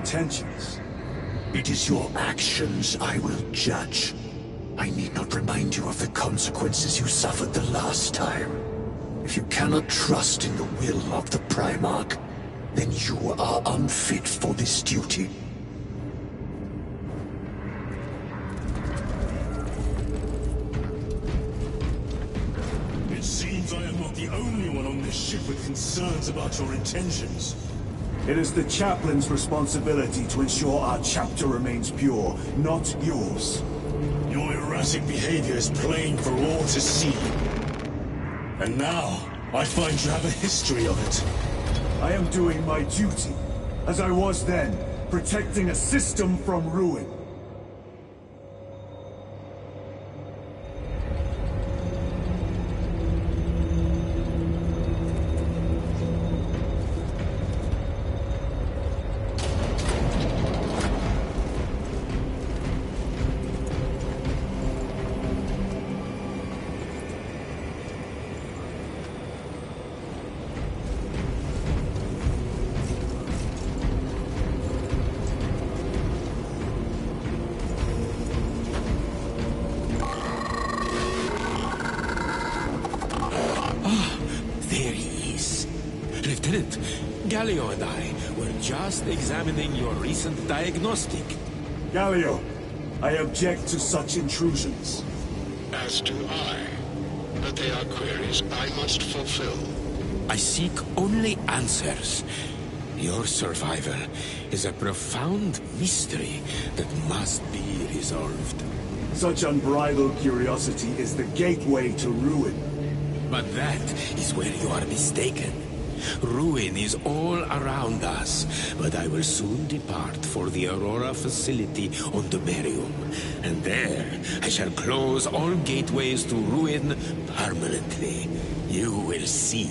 intentions. It is your actions I will judge. I need not remind you of the consequences you suffered the last time. If you cannot trust in the will of the Primarch, then you are unfit for this duty. It seems I am not the only one on this ship with concerns about your intentions. It is the chaplain's responsibility to ensure our chapter remains pure, not yours. Your erratic behavior is plain for all to see. And now, I find you have a history of it. I am doing my duty, as I was then, protecting a system from ruin. Lieutenant, Galio and I were just examining your recent diagnostic. Galio, I object to such intrusions. As do I. But they are queries I must fulfill. I seek only answers. Your survival is a profound mystery that must be resolved. Such unbridled curiosity is the gateway to ruin. But that is where you are mistaken. Ruin is all around us, but I will soon depart for the Aurora facility on Domerium. And there, I shall close all gateways to ruin permanently. You will see.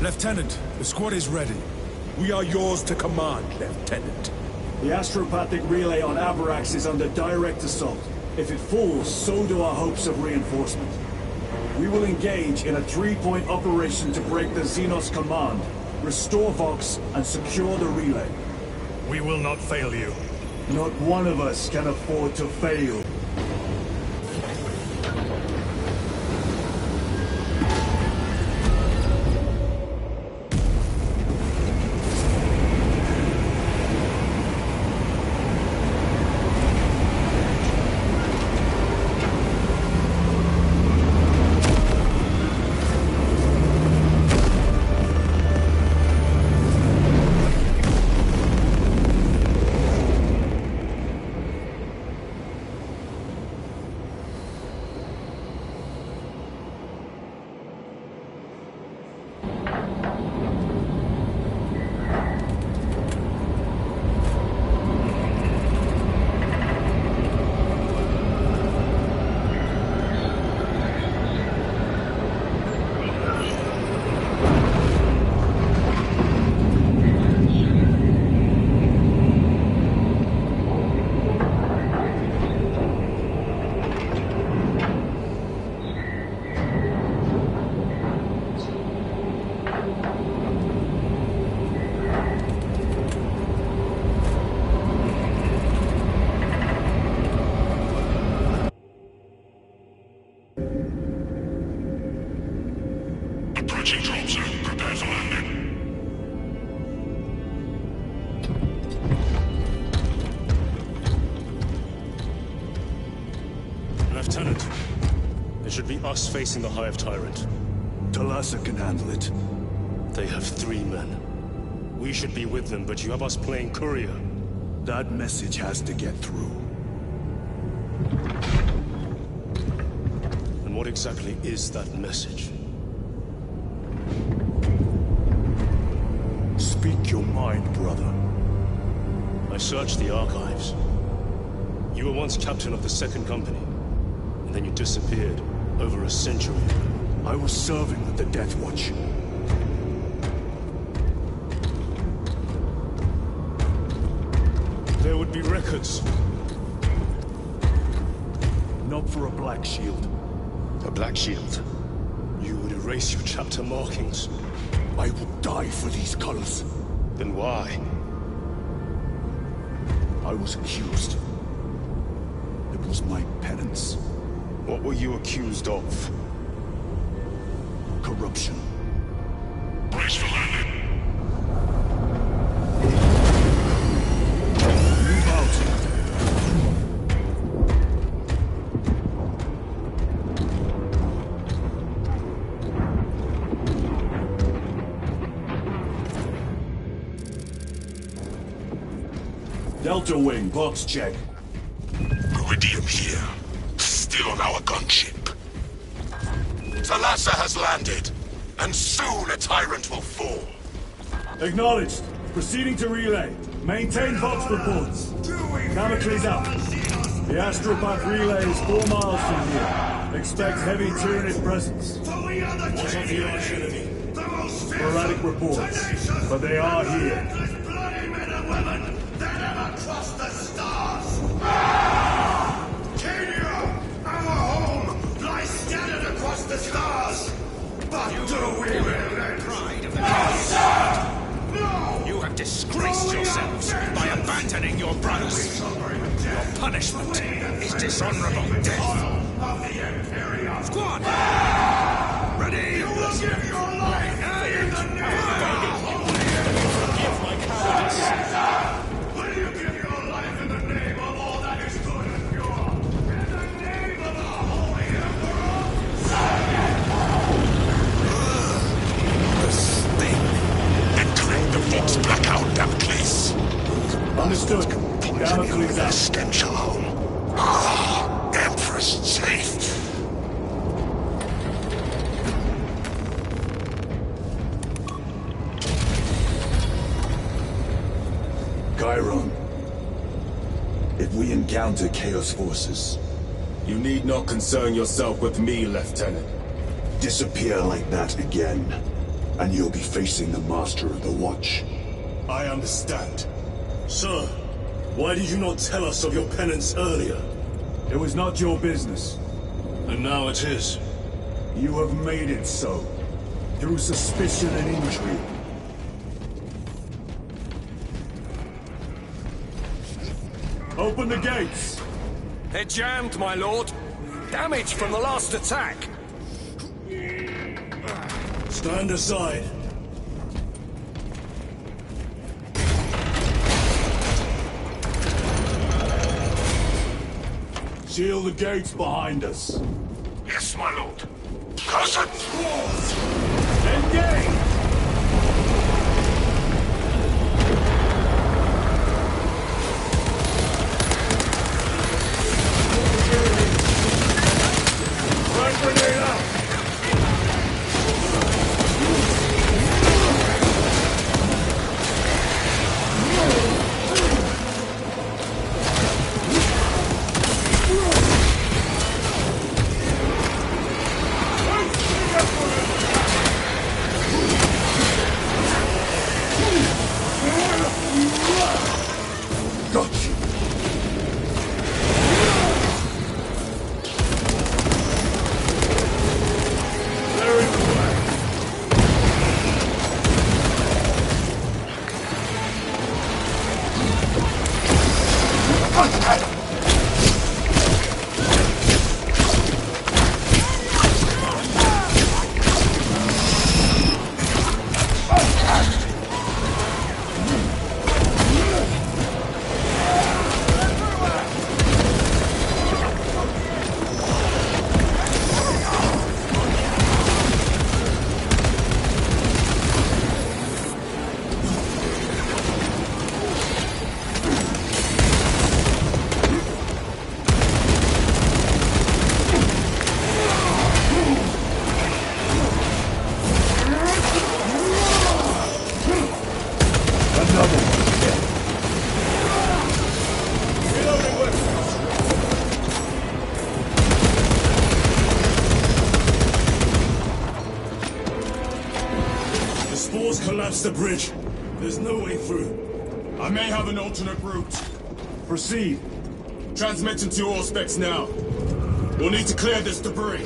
Lieutenant, the squad is ready. We are yours to command, Lieutenant. The astropathic relay on Avarax is under direct assault. If it falls, so do our hopes of reinforcement. We will engage in a three-point operation to break the Xenos command, restore Vox, and secure the relay. We will not fail you. Not one of us can afford to fail. Approaching drop zone. Prepare for landing. Lieutenant, it should be us facing the Hive Tyrant. Talassa can handle it. They have 3 men. We should be with them, but you have us playing courier. That message has to get through. And what exactly is that message? Speak your mind, brother. I searched the archives. You were once captain of the Second Company, and then you disappeared over a century ago. I was serving with the Death Watch. There would be records. Not for a Black Shield. A Black Shield. You would erase your chapter markings. I would die for these colors. Then why? I was accused. It was my penance. What were you accused of? Corruption. Brace for landing. Move out. Delta Wing, box check. Iridium here. Still on our gunship. Talassa has landed, and soon a tyrant will fall. Acknowledged. Proceeding to relay. Maintain Vox reports. Damocles out. The Astropath relay is 4 miles from here. Expect heavy Tyranid presence. What's of the artillery? Sporadic reports, but they are here. Bloody men and women that ever crossed the stars! Kenya, our home, lies scattered across the stars. But do we really? Pride of the No, sir! No! You have disgraced yourselves by abandoning your brothers. Your punishment is dishonorable death. Of the Imperium! Squad! Ready? You will give your life in the name of holy Forgive my cowardice. Will you give your life in the name of all that is good and pure? In the name of the Holy Emperor? The sting. Activate the Vox blackout, Damocles. Understood. Damocles out. Stench alone. Ah, Empress safe. Chiron. If we encounter Chaos forces, You need not concern yourself with me, Lieutenant. disappear like that again, and you'll be facing the Master of the Watch. I understand. Sir, why did you not tell us of your penance earlier? It was not your business. And now it is. You have made it so, through suspicion and intrigue. Open the gates! They're jammed, my lord. Damage from the last attack. Stand aside. Seal the gates behind us. Yes, my lord. Cousin! Engage! Frag grenade out! Got you! They're in the way! the bridge. There's no way through. I may have an alternate route. Proceed. Transmitting to all specs now. We'll need to clear this debris.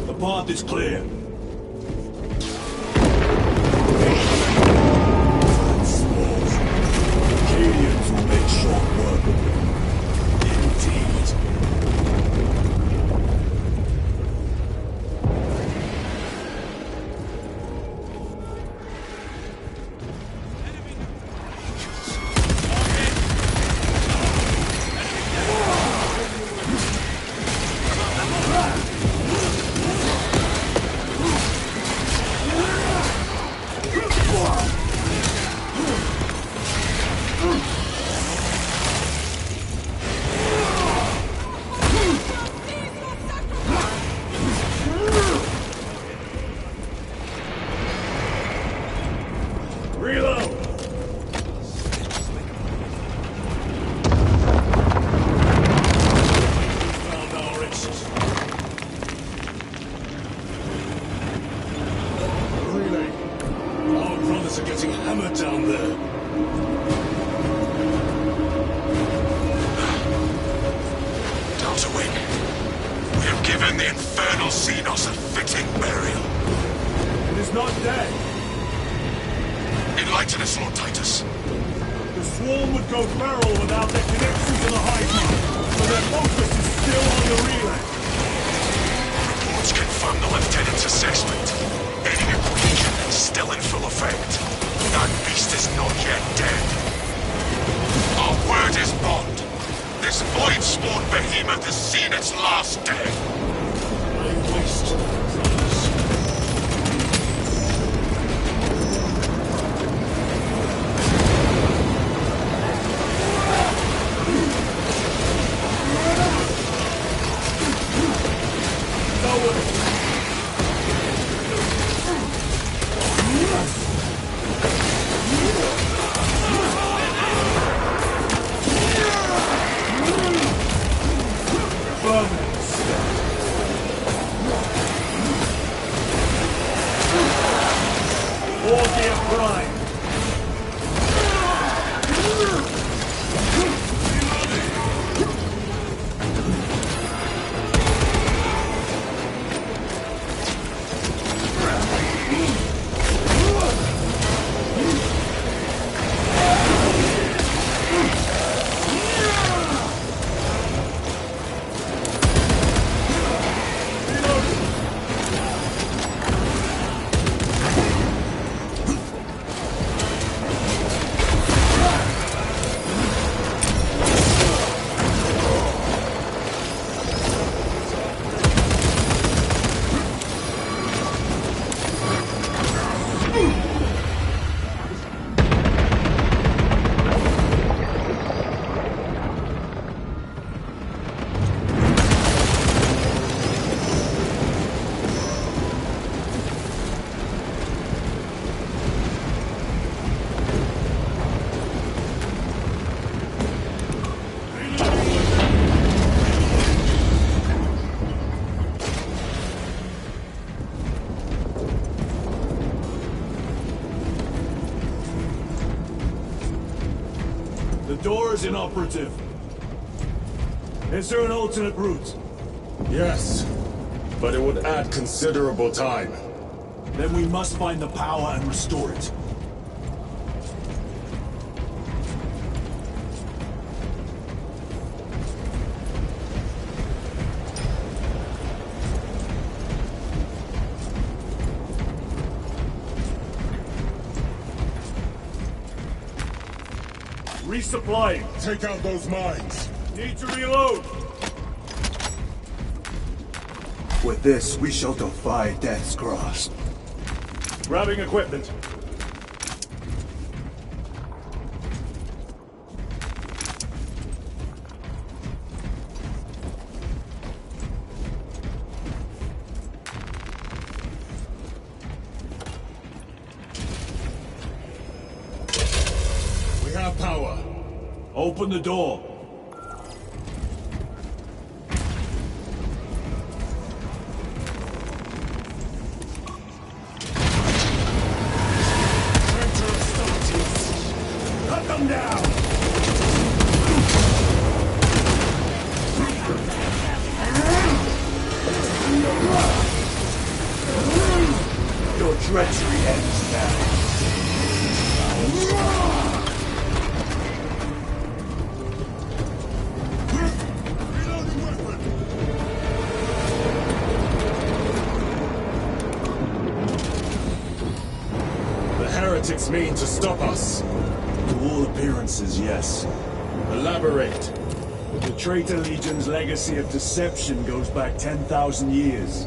The path is clear. Acadians will make short work of it. Indeed. Reload! Found our exit. Relay. Our brothers are getting hammered down there. Delta Wing, we have given the Infernal Xenos a fitting burial. It is not dead. Enlighten us, Lord Titus. The swarm would go feral without their connection to the Hive, so their focus is still on the relay. Reports confirm the Lieutenant's assessment. Enemy cohesion is still in full effect. That beast is not yet dead. Our word is bond. This void-spawn behemoth has seen its last day. Lay waste to the brothers. Orgia Prime. The door is inoperative. Is there an alternate route? Yes, but it would add considerable time. Then we must find the power and restore it. Resupplying. Take out those mines. Need to reload. With this, we shall defy Death's grasp. Grabbing equipment. have power. Open the door. Cut them down! Your treachery ends now. The heretics mean to stop us. To all appearances, yes. Elaborate. The Traitor Legion's legacy of deception goes back 10,000 years.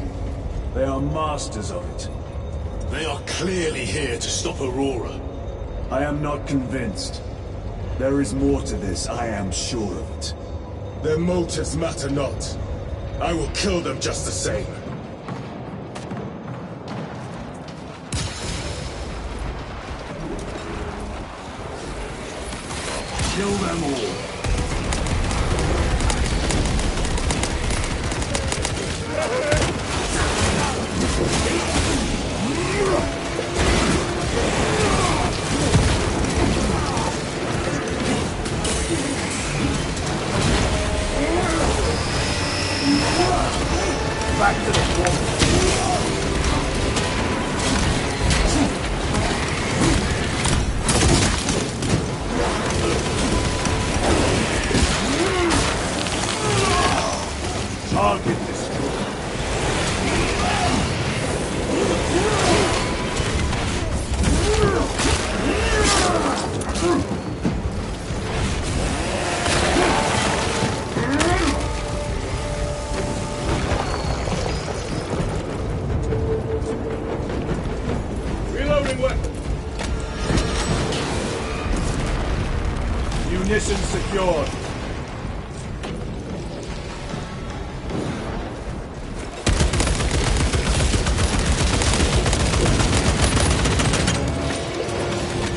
They are masters of it. They are clearly here to stop Aurora. I am not convinced. There is more to this, I am sure of it. Their motives matter not. I will kill them just the same. Kill them all. Back to the wall. Target destroyed. Reloading weapon. Munitions secured.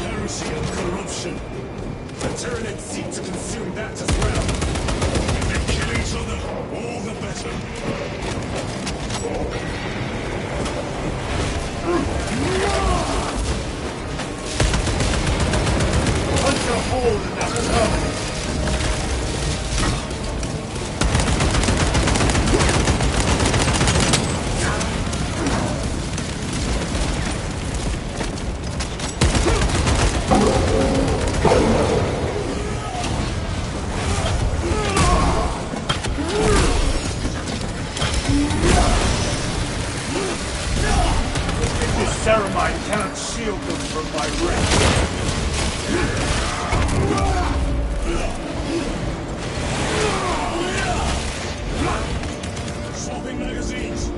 Heresy and corruption. The Tyranids seek to consume that as well. If they kill each other, all the better. Punch a hole in that terminus. This ceramide cannot shield them from my wrath. Swapping magazines.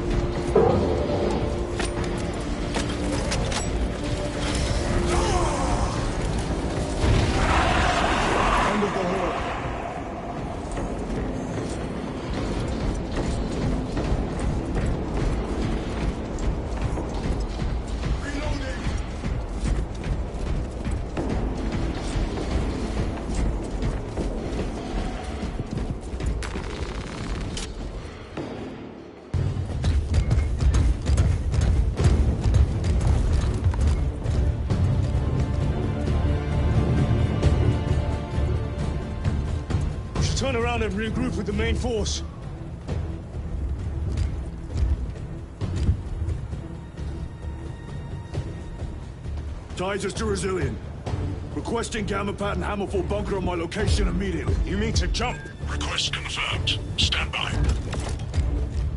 End of the hall. We should turn around and regroup with the main force. Titus to Resilient. Requesting Gamma Pad and Hammerfall bunker on my location immediately. You mean to jump? Request confirmed. Stand by.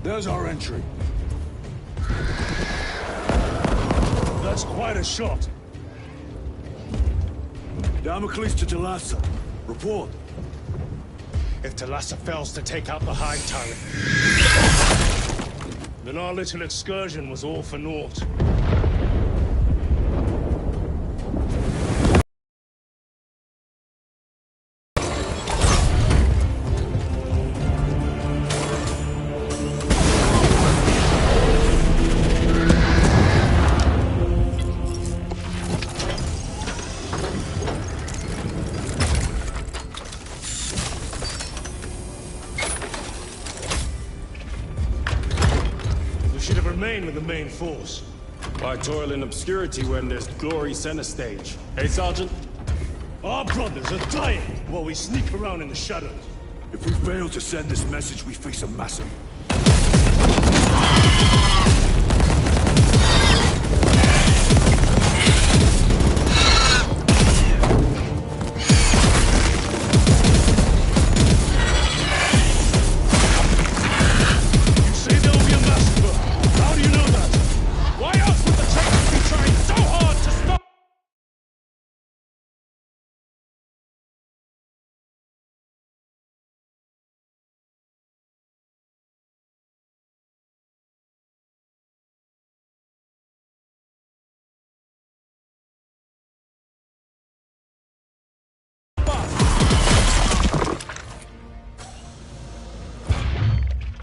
There's our entry. That's quite a shot. Damocles to Talassa. Report. If Talassa fails to take out the Hive Tyrant, then our little excursion was all for naught. remain with the main force. Why toil in obscurity when there's glory center stage? Hey, Sergeant? Our brothers are dying while we sneak around in the shadows. If we fail to send this message, we face a massive...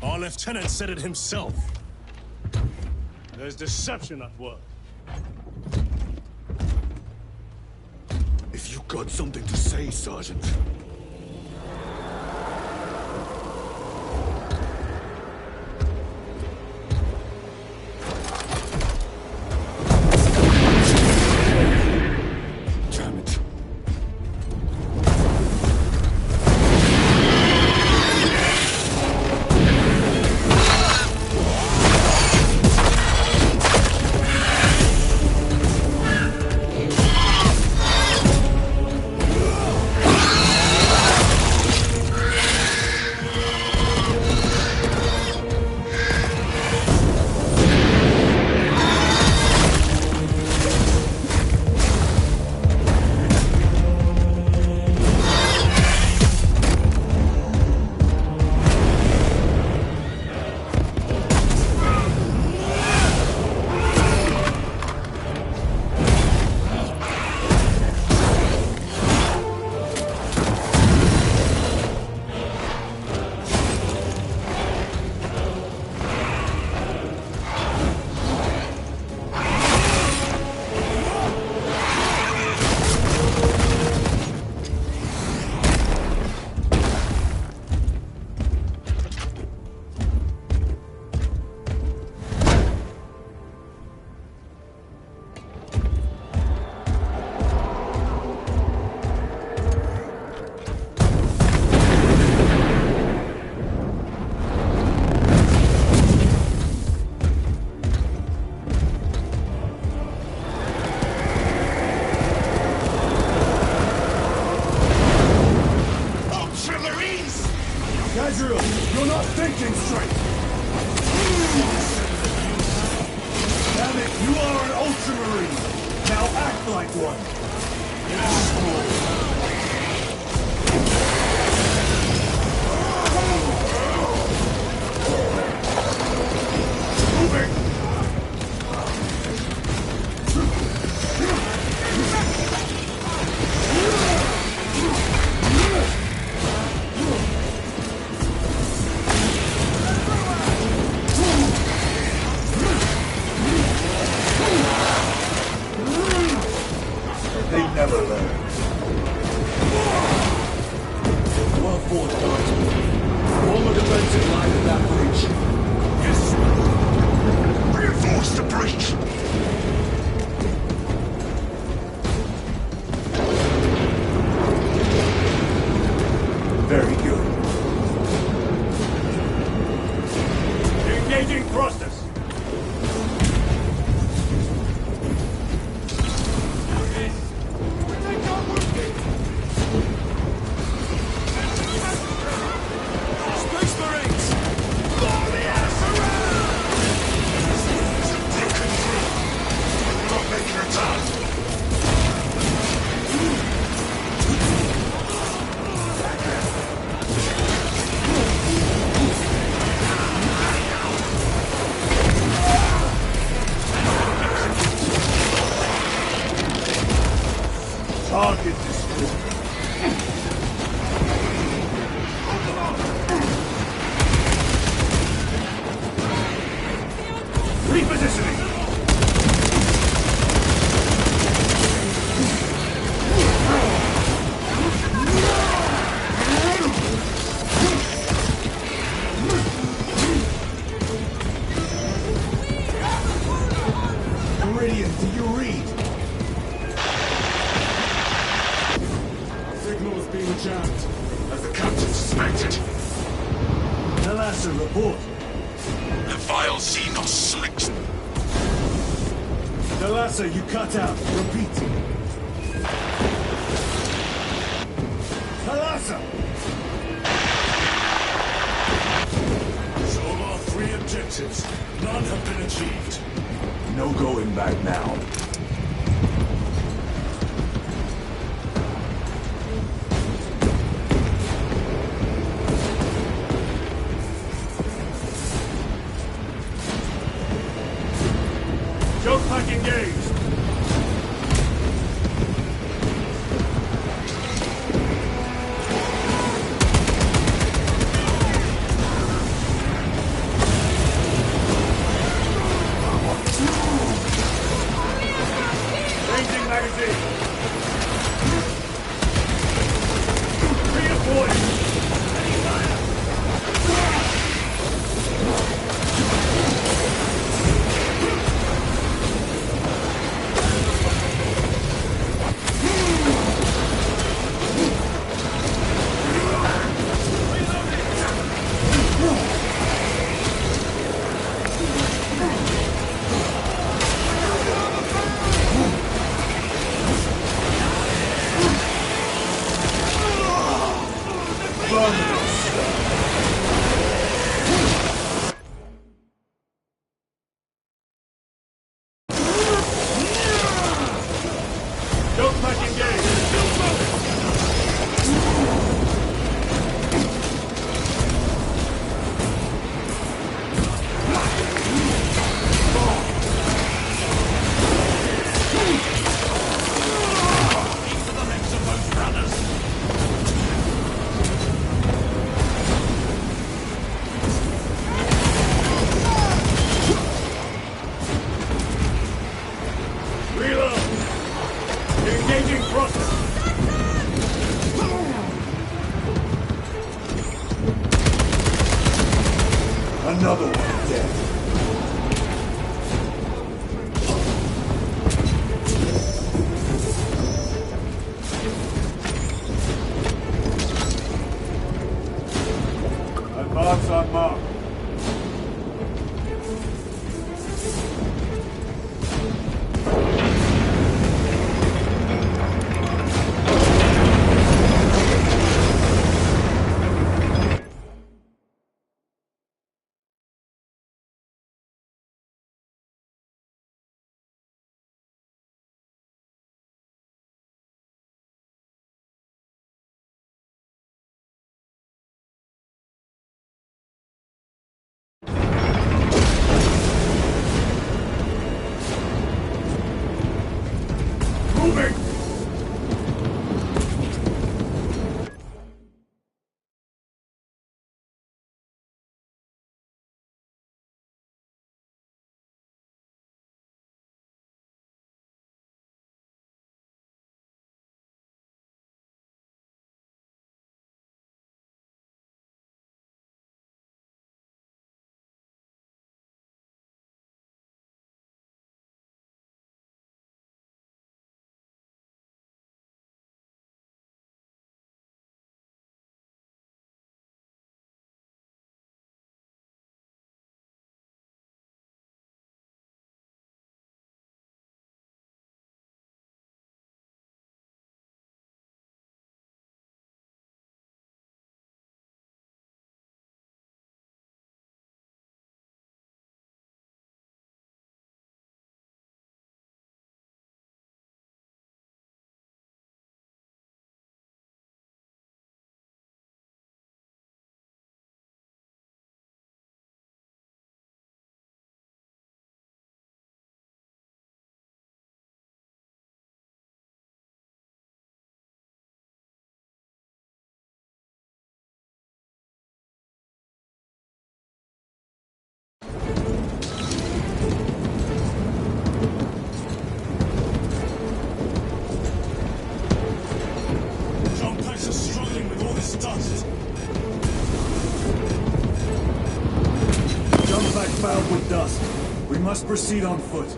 Our lieutenant said it himself. There's deception at work. If you got something to say, Sergeant... Damn it. Gabriel, you're not thinking straight! Damn it, you are an Ultramarine! Now act like one! Moving! They never learn. Well fought, guys. Form a defensive line at that breach. Yes, sir. Reinforce the breach! Very good. Engaging thrusters! signal's being jammed. As the captain suspected. Thalassa, report. The vile Xenos slicks. Thalassa, you cut out. Repeat. Thalassa! Solar 3 objectives. None have been achieved. No going back now. Jump pack engaged! Changing magazine! Redeploy! Jump pack engaged! Reload! Engaging thrusters! Another one dead. Advance on mark. Moving! Fouled with dust. We must proceed on foot.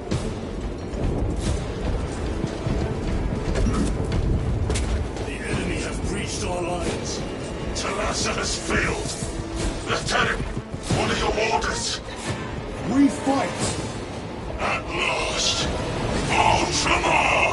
The enemy have answer has failed. Lieutenant, what are your orders? We fight! At last! Ultramar!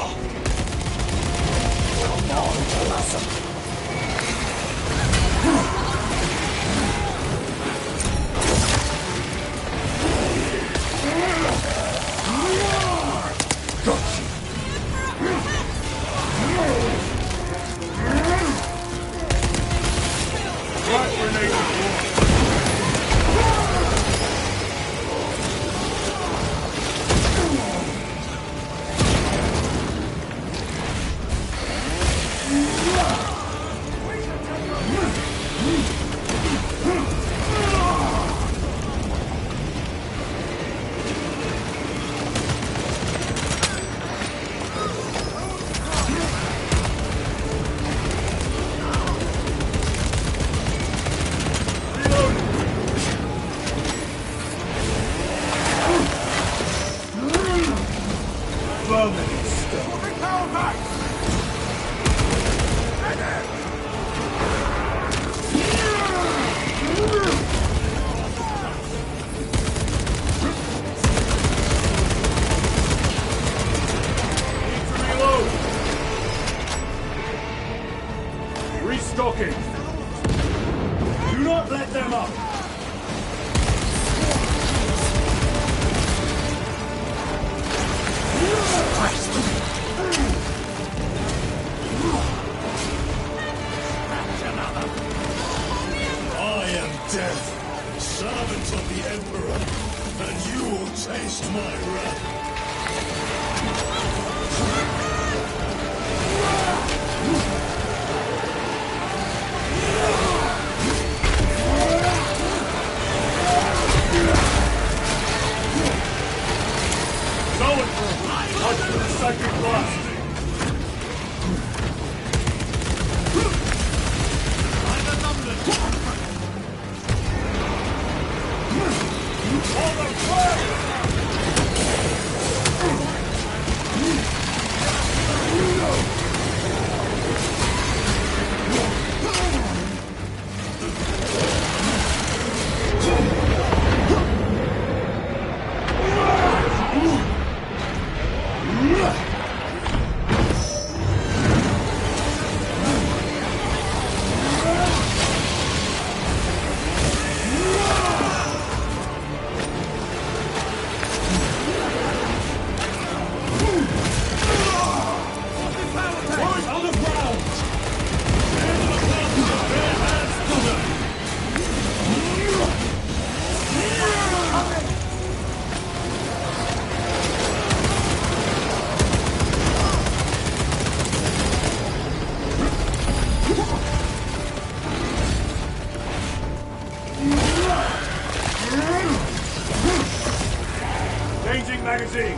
Restocking! Do not let them up! I am Death, servant of the Emperor, and you will taste my wrath. Going for it! Watch for the second blast! Changing magazine!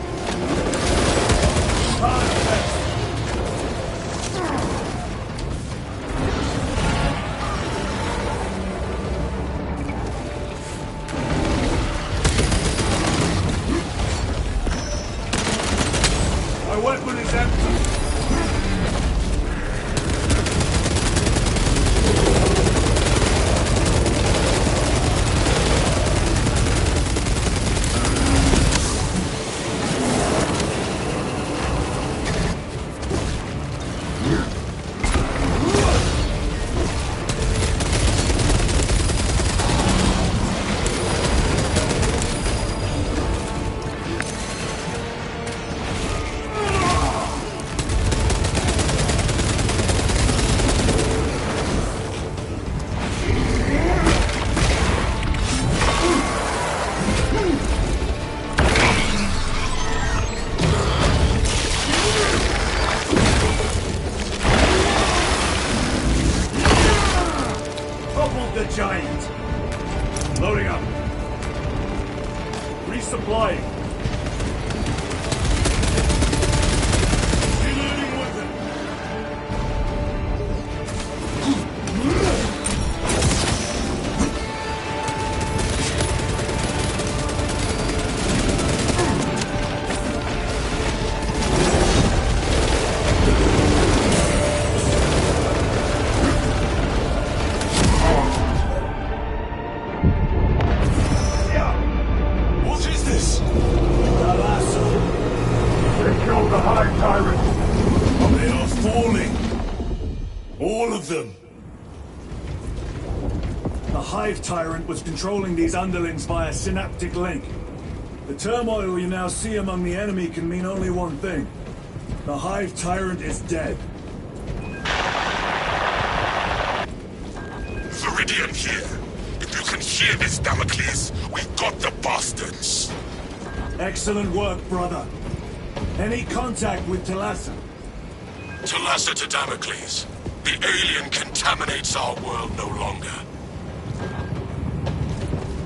My weapon is empty! The giant! Loading up. Resupplying. Reloading weapon. The Hive Tyrant was controlling these underlings via synaptic link. The turmoil you now see among the enemy can mean only one thing. The Hive Tyrant is dead. Viridian here. If you can hear this, Damocles, we've got the bastards. Excellent work, brother. Any contact with Talassa? Talassa to Damocles. The alien contaminates our world no longer.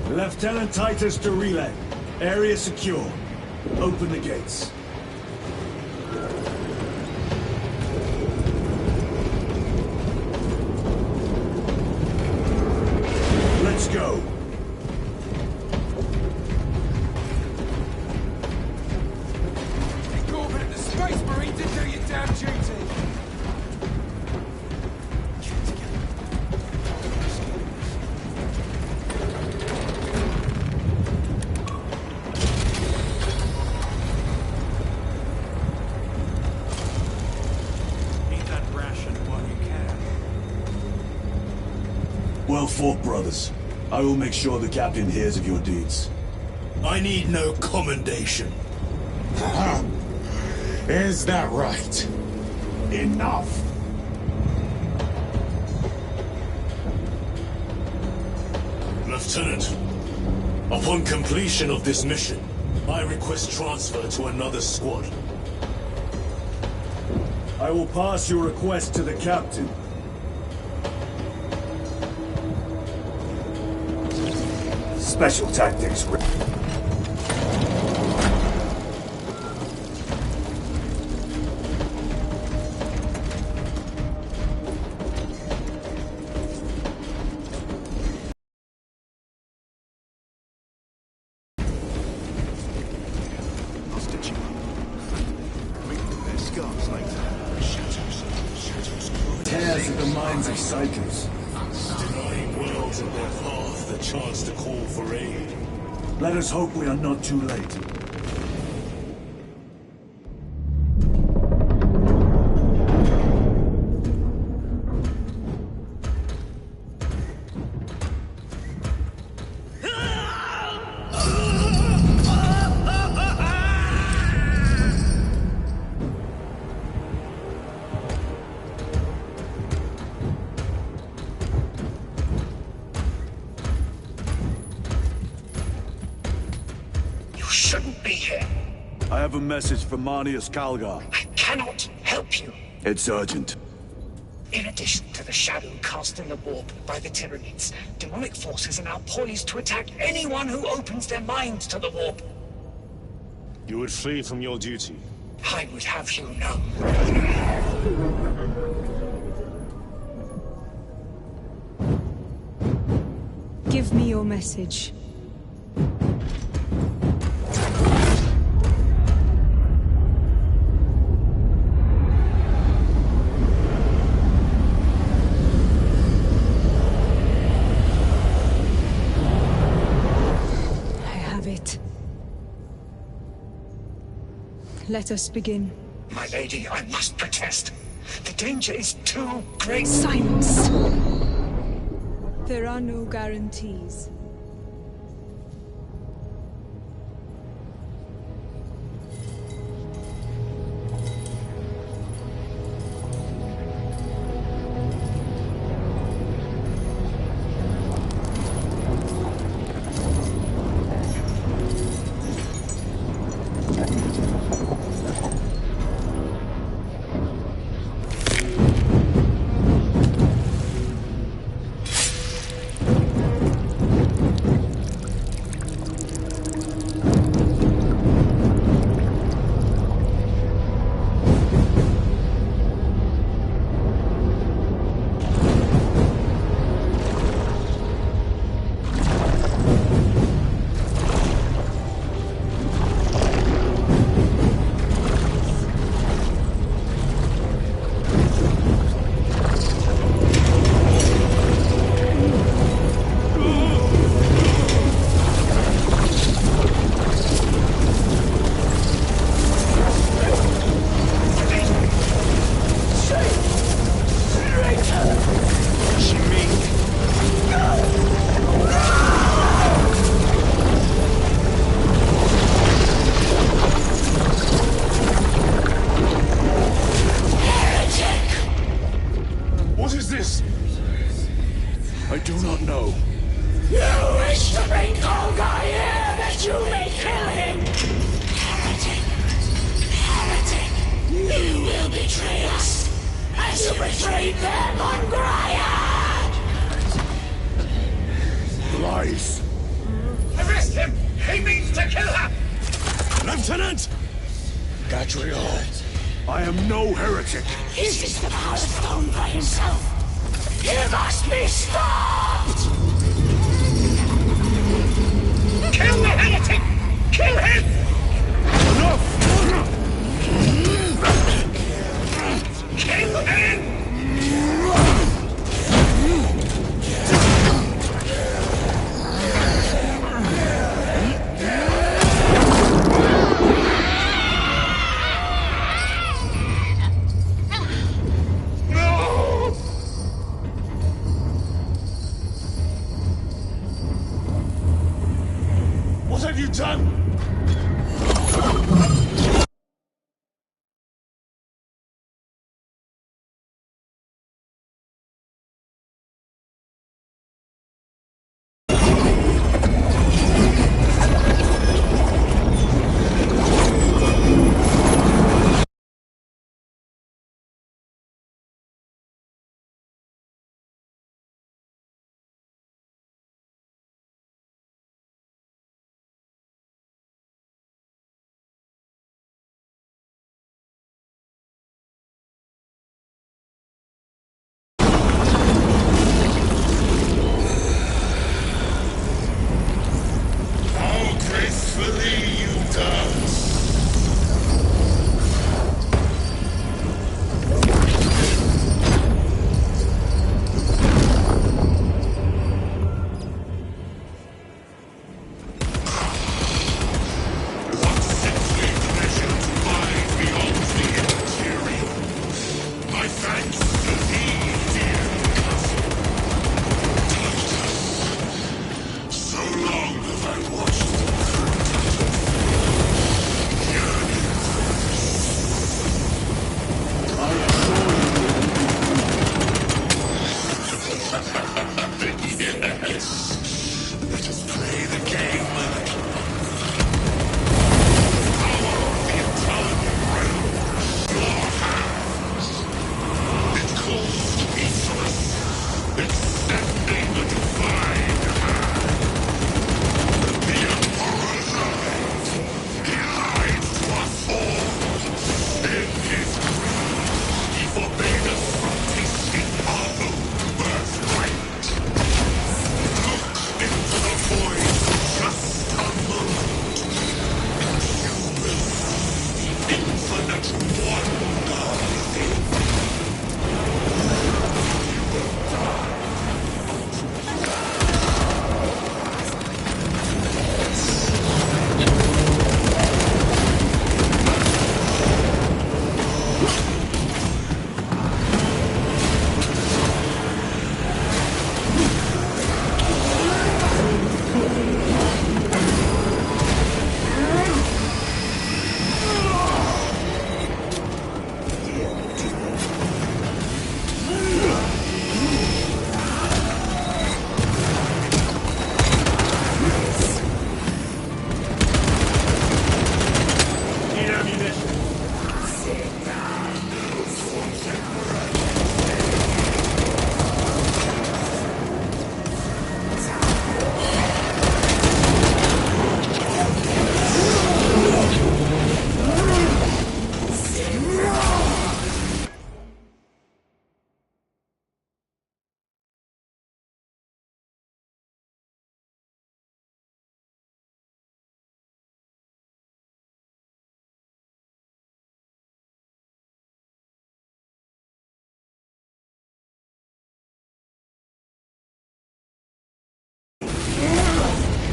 Lieutenant Titus to Relay. Area secure. Open the gates. Let's go. Corbett, the Space Marine did do your damn duty! Well fought, brothers. I will make sure the captain hears of your deeds. I need no commendation. Is that right? Enough! Lieutenant, upon completion of this mission, I request transfer to another squad. I will pass your request to the captain. Special tactics. Tears at the minds of psychos. Denying worlds in their path the chance to call for aid. Let us hope we are not too late. Shouldn't be here. I have a message from Marnius Calgar. I cannot help you. It's urgent. In addition to the shadow cast in the warp by the Tyranids, demonic forces are now poised to attack anyone who opens their minds to the warp. You would flee from your duty. I would have you know. Give me your message. Let us begin. My lady, I must protest. The danger is too great. Silence! There are no guarantees. I do not know. You wish to bring Kolga here that you may kill him! Heretic! Heretic! You will betray us, as you betrayed them on Grayad! Lies. Arrest him! He means to kill her! Lieutenant! Gadriel, I am no heretic. This is the power stone by himself! He must be stopped! Kill the heretic! Kill him! Enough! Kill him! What have you done?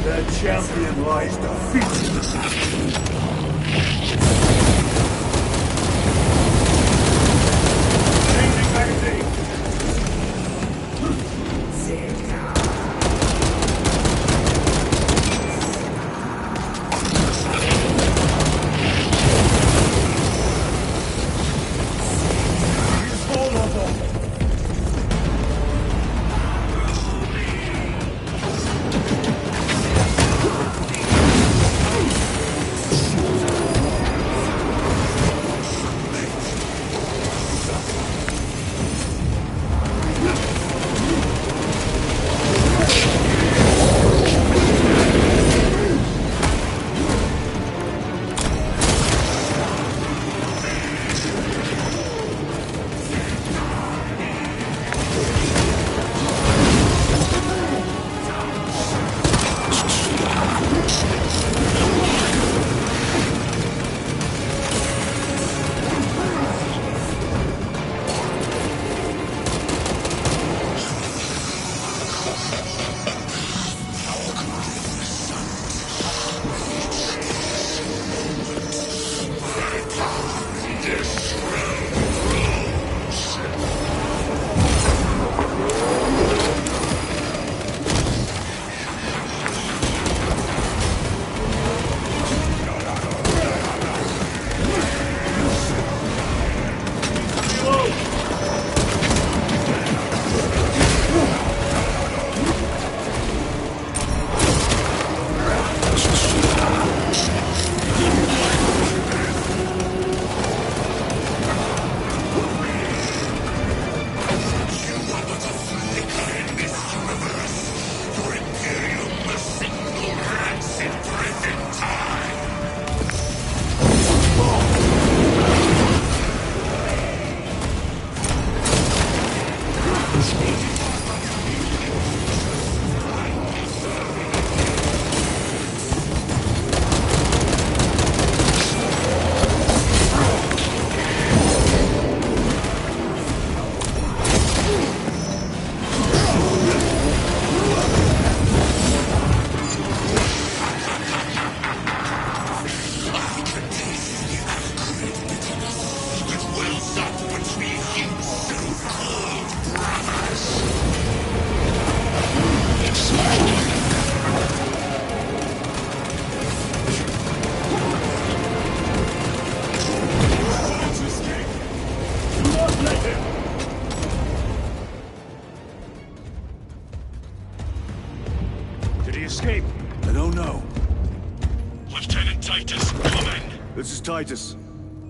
Their champion lies defeated. Changing magazine. he escape? I don't know. Lieutenant Titus, come in. This is Titus.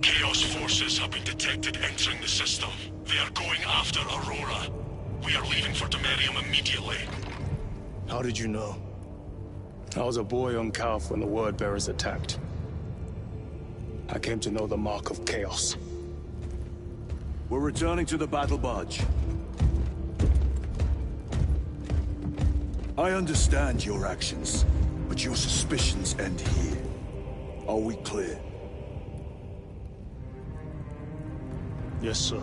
Chaos forces have been detected entering the system. They are going after Aurora. We are leaving for Demerium immediately. How did you know? I was a boy on Calth when the Word Bearers attacked. I came to know the mark of Chaos. We're returning to the battle barge. I understand your actions, but your suspicions end here. Are we clear? Yes, sir.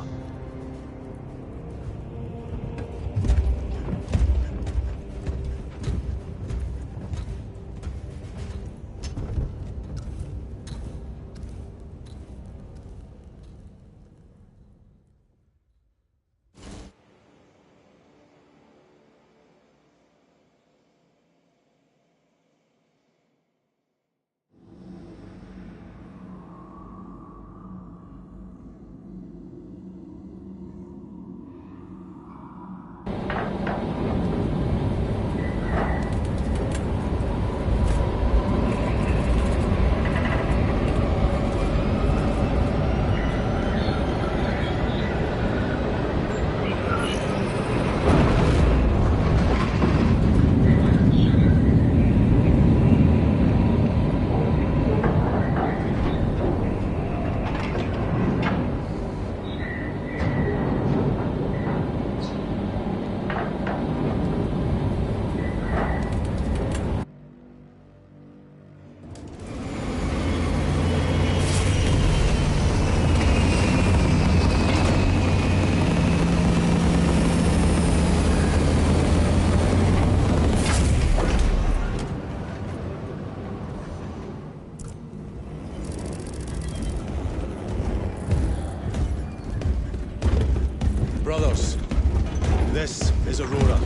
Brothers, this is Aurora.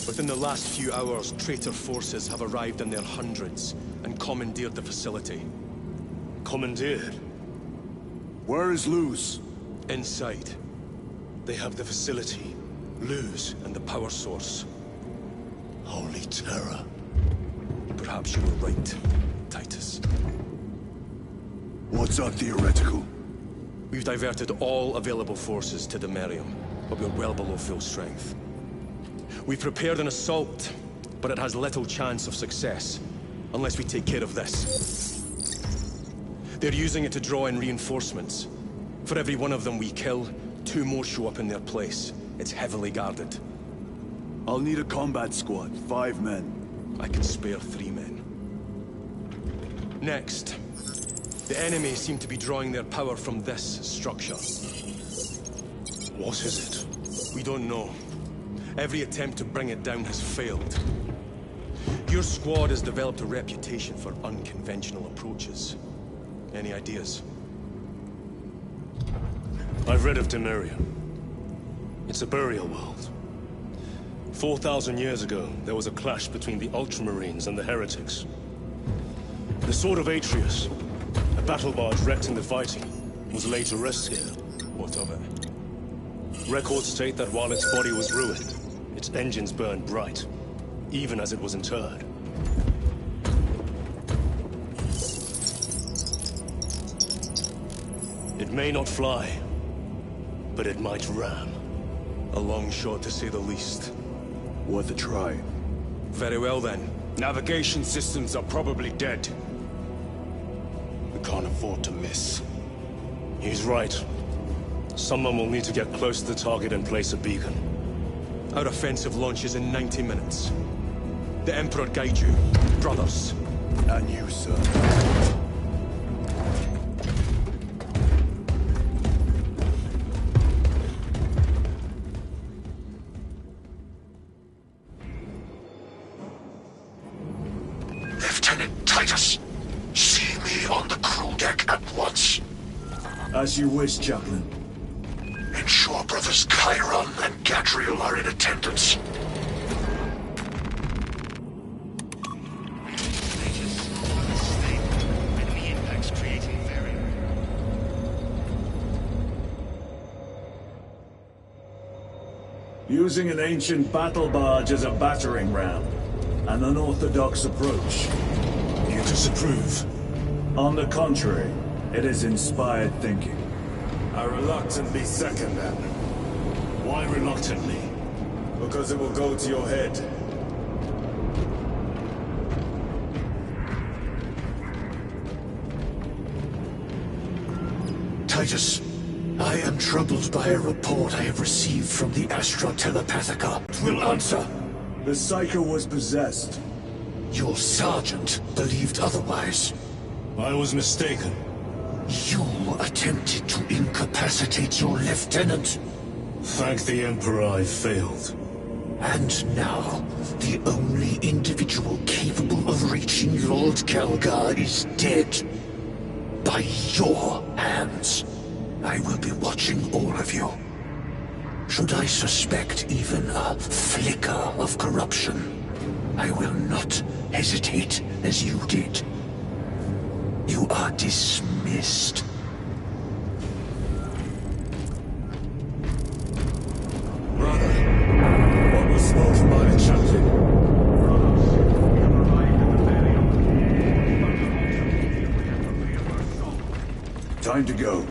Within the last few hours, traitor forces have arrived in their hundreds and commandeered the facility. Commandeered? Where is Luz? Inside. They have the facility, Luz, and the power source. Holy terror. Perhaps you were right, Titus. What's our theoretical? We've diverted all available forces to Demerium, but we're well below full strength. We've prepared an assault, but it has little chance of success, unless we take care of this. They're using it to draw in reinforcements. For every one of them we kill, 2 more show up in their place. It's heavily guarded. I'll need a combat squad, 5 men. I can spare 3 men. Next, the enemy seem to be drawing their power from this structure. What is it? We don't know. Every attempt to bring it down has failed. Your squad has developed a reputation for unconventional approaches. Any ideas? I've read of Demerium. It's a burial world. 4,000 years ago, there was a clash between the Ultramarines and the Heretics. The Sword of Atreus, a battle barge wrecked in the fighting, was laid to rest here. What of it? Records state that while its body was ruined, its engines burned bright, even as it was interred. It may not fly, but it might ram. A long shot, to say the least. Worth a try. Very well, then. Navigation systems are probably dead. We can't afford to miss. He's right. Someone will need to get close to the target and place a beacon. Our offensive launches in 90 minutes. The Emperor guide you, brothers. And you, sir. Lieutenant Titus, see me on the crew deck at once. As you wish, Chaplain. Ensure brothers Chiron and Gadriel are in attendance. Enemy impacts creating variant. Using an ancient battle barge as a battering ram. An unorthodox approach. You disapprove? On the contrary, it is inspired thinking. I reluctantly second that. Why reluctantly? Because it will go to your head. Titus, I am troubled by a report I have received from the Astra Telepathica. Will answer. The Psycho was possessed. Your sergeant believed otherwise. I was mistaken. You attempted to incapacitate your lieutenant. Thank the Emperor I failed. And now, the only individual capable of reaching Lord Kelgar is dead. By your hands. I will be watching all of you. Should I suspect even a flicker of corruption, I will not hesitate as you did. You are dismissed. Brother, what was spoken by the chaplain? Time to go.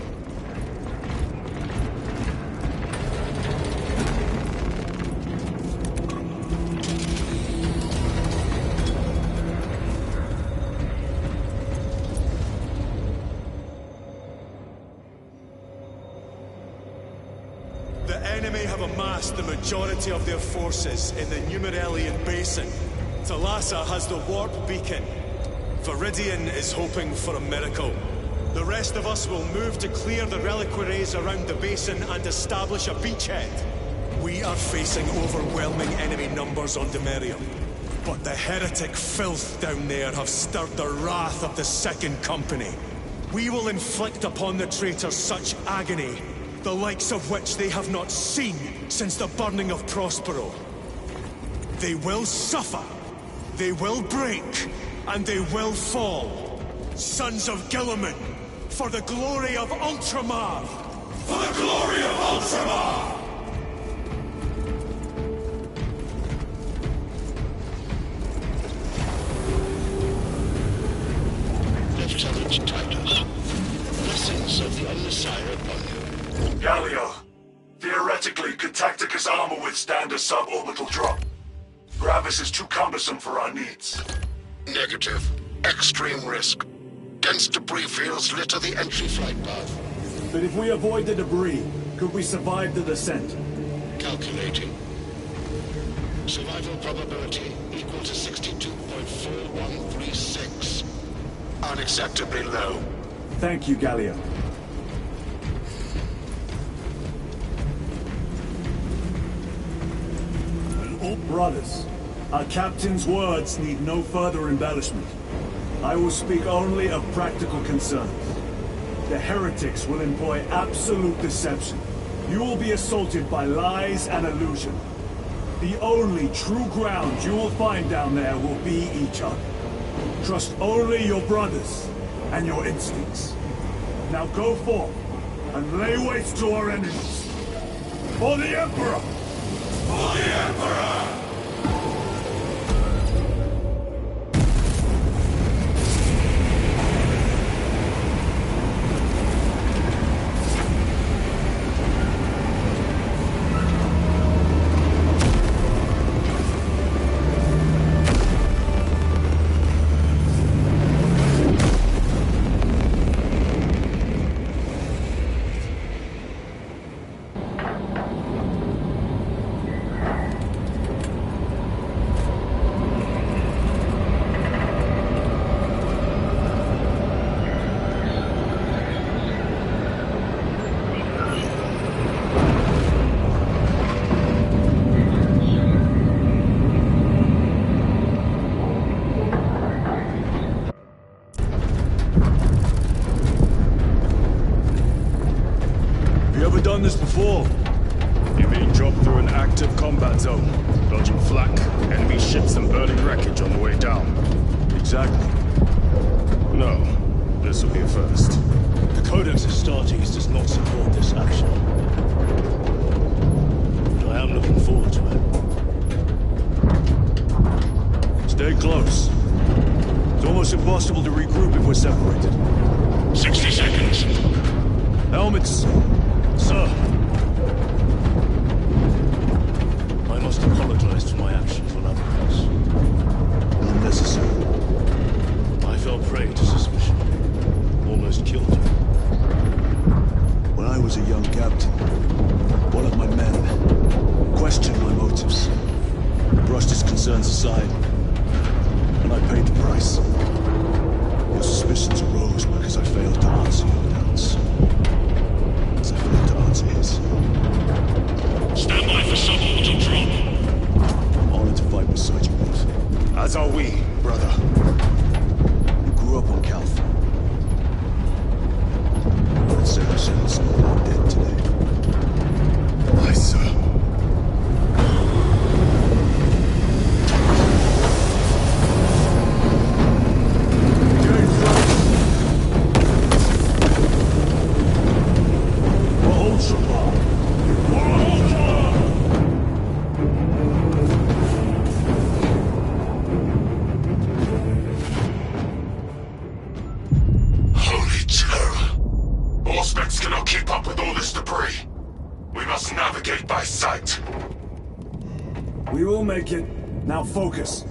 The enemy have amassed the majority of their forces in the Numeralian Basin. Thalassa has the warp beacon. Viridian is hoping for a miracle. The rest of us will move to clear the reliquaries around the basin and establish a beachhead. We are facing overwhelming enemy numbers on Demerium. But the heretic filth down there have stirred the wrath of the Second Company. We will inflict upon the traitors such agony, the likes of which they have not seen since the burning of Prospero. They will suffer, they will break, and they will fall. Sons of Guilliman, for the glory of Ultramar! For the glory of Ultramar! Lieutenant Titus, blessings of the Omnissiah upon you. Galio, theoretically, could Tacticus armor withstand a suborbital drop? Gravis is too cumbersome for our needs. Negative. Extreme risk. Dense debris fields litter the entry flight path. But if we avoid the debris, could we survive the descent? Calculating. Survival probability equal to 62.4136. Unacceptably low. Thank you, Galio. Brothers, our captain's words need no further embellishment. I will speak only of practical concerns. The heretics will employ absolute deception. You will be assaulted by lies and illusion. The only true ground you will find down there will be each other. Trust only your brothers and your instincts. Now go forth and lay waste to our enemies. For the Emperor! For the Emperor! Done this before. You mean drop through an active combat zone, dodging flak, enemy ships and burning wreckage on the way down? Exactly. No, this will be a first. The Codex Astartes does not support this action. But I am looking forward to it. Stay close. It's almost impossible to regroup if we're separated. 60 seconds. Helmets! Sir! I must apologize for my actions on Abrax. Unnecessary. I fell prey to suspicion. Almost killed you. When I was a young captain, one of my men questioned my motives. Brushed his concerns aside, and I paid the price. Your suspicions arose because I failed to answer your doubts. As I failed to answer his. Stand by for suborbital drop. I'm honored to fight beside you both. As are we, brother. You grew up on Calth. But Sarah says I'm dead today. Aye, sir. Holy terror. Auspex cannot keep up with all this debris. We must navigate by sight. We will make it. Now focus.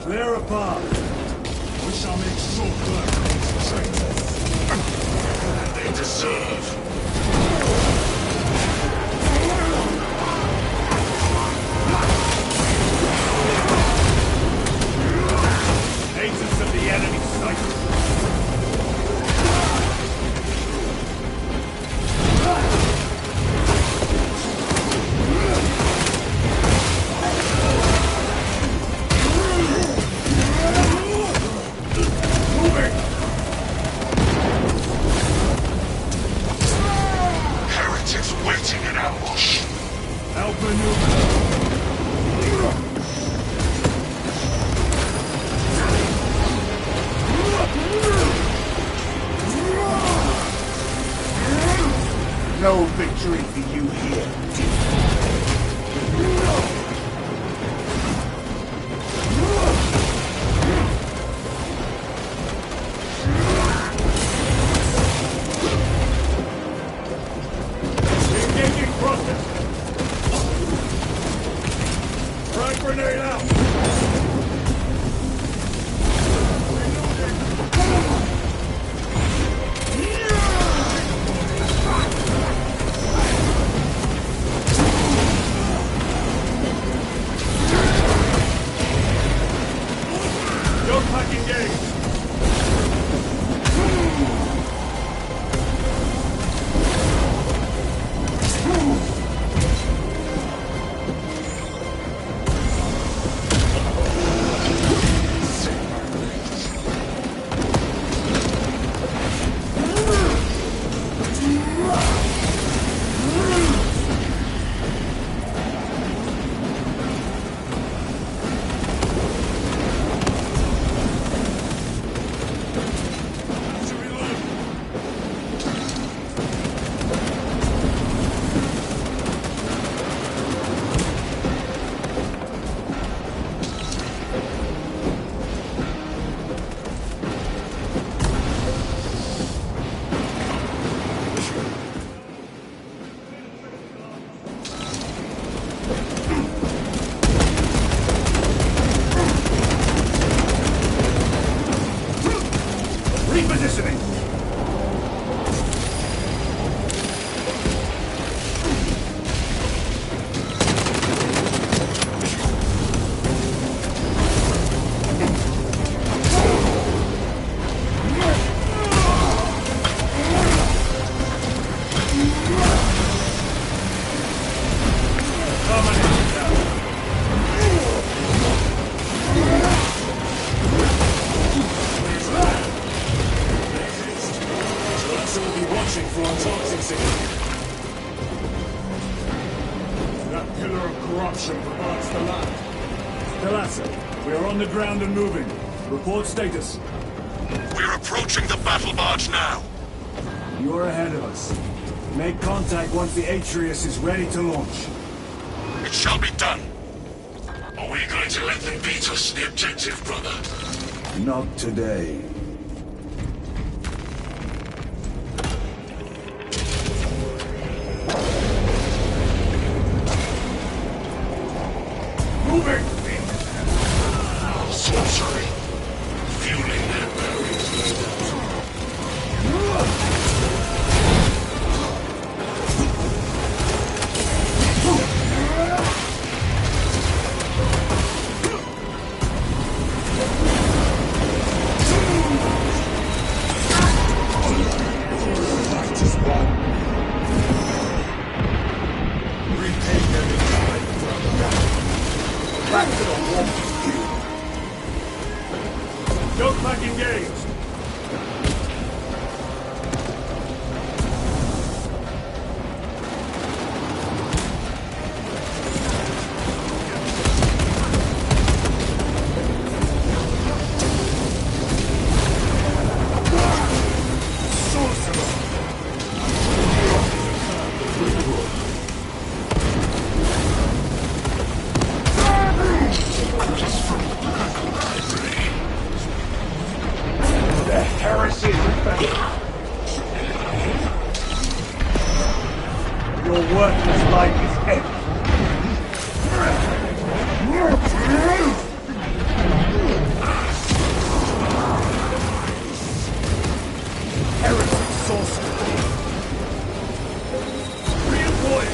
Clear a path. We shall make short work of these traitors. And they deserve. Agents of the enemy sighted. Heretics waiting in ambush. Alpha Numa. No victory for you here. Engaging process. Frag grenade out. That pillar of corruption provides the land. Thalassa, we are on the ground and moving. Report status. We're approaching the battle barge now. You are ahead of us. Make contact once the Atreus is ready to launch. It shall be done. Are we going to let them beat us to the objective, brother? Not today. Moving! Sorcery. Fueling their barriers, no doubt. Jokepack engaged! Your worthless life is empty. Heretic sorcery. Reemploy it.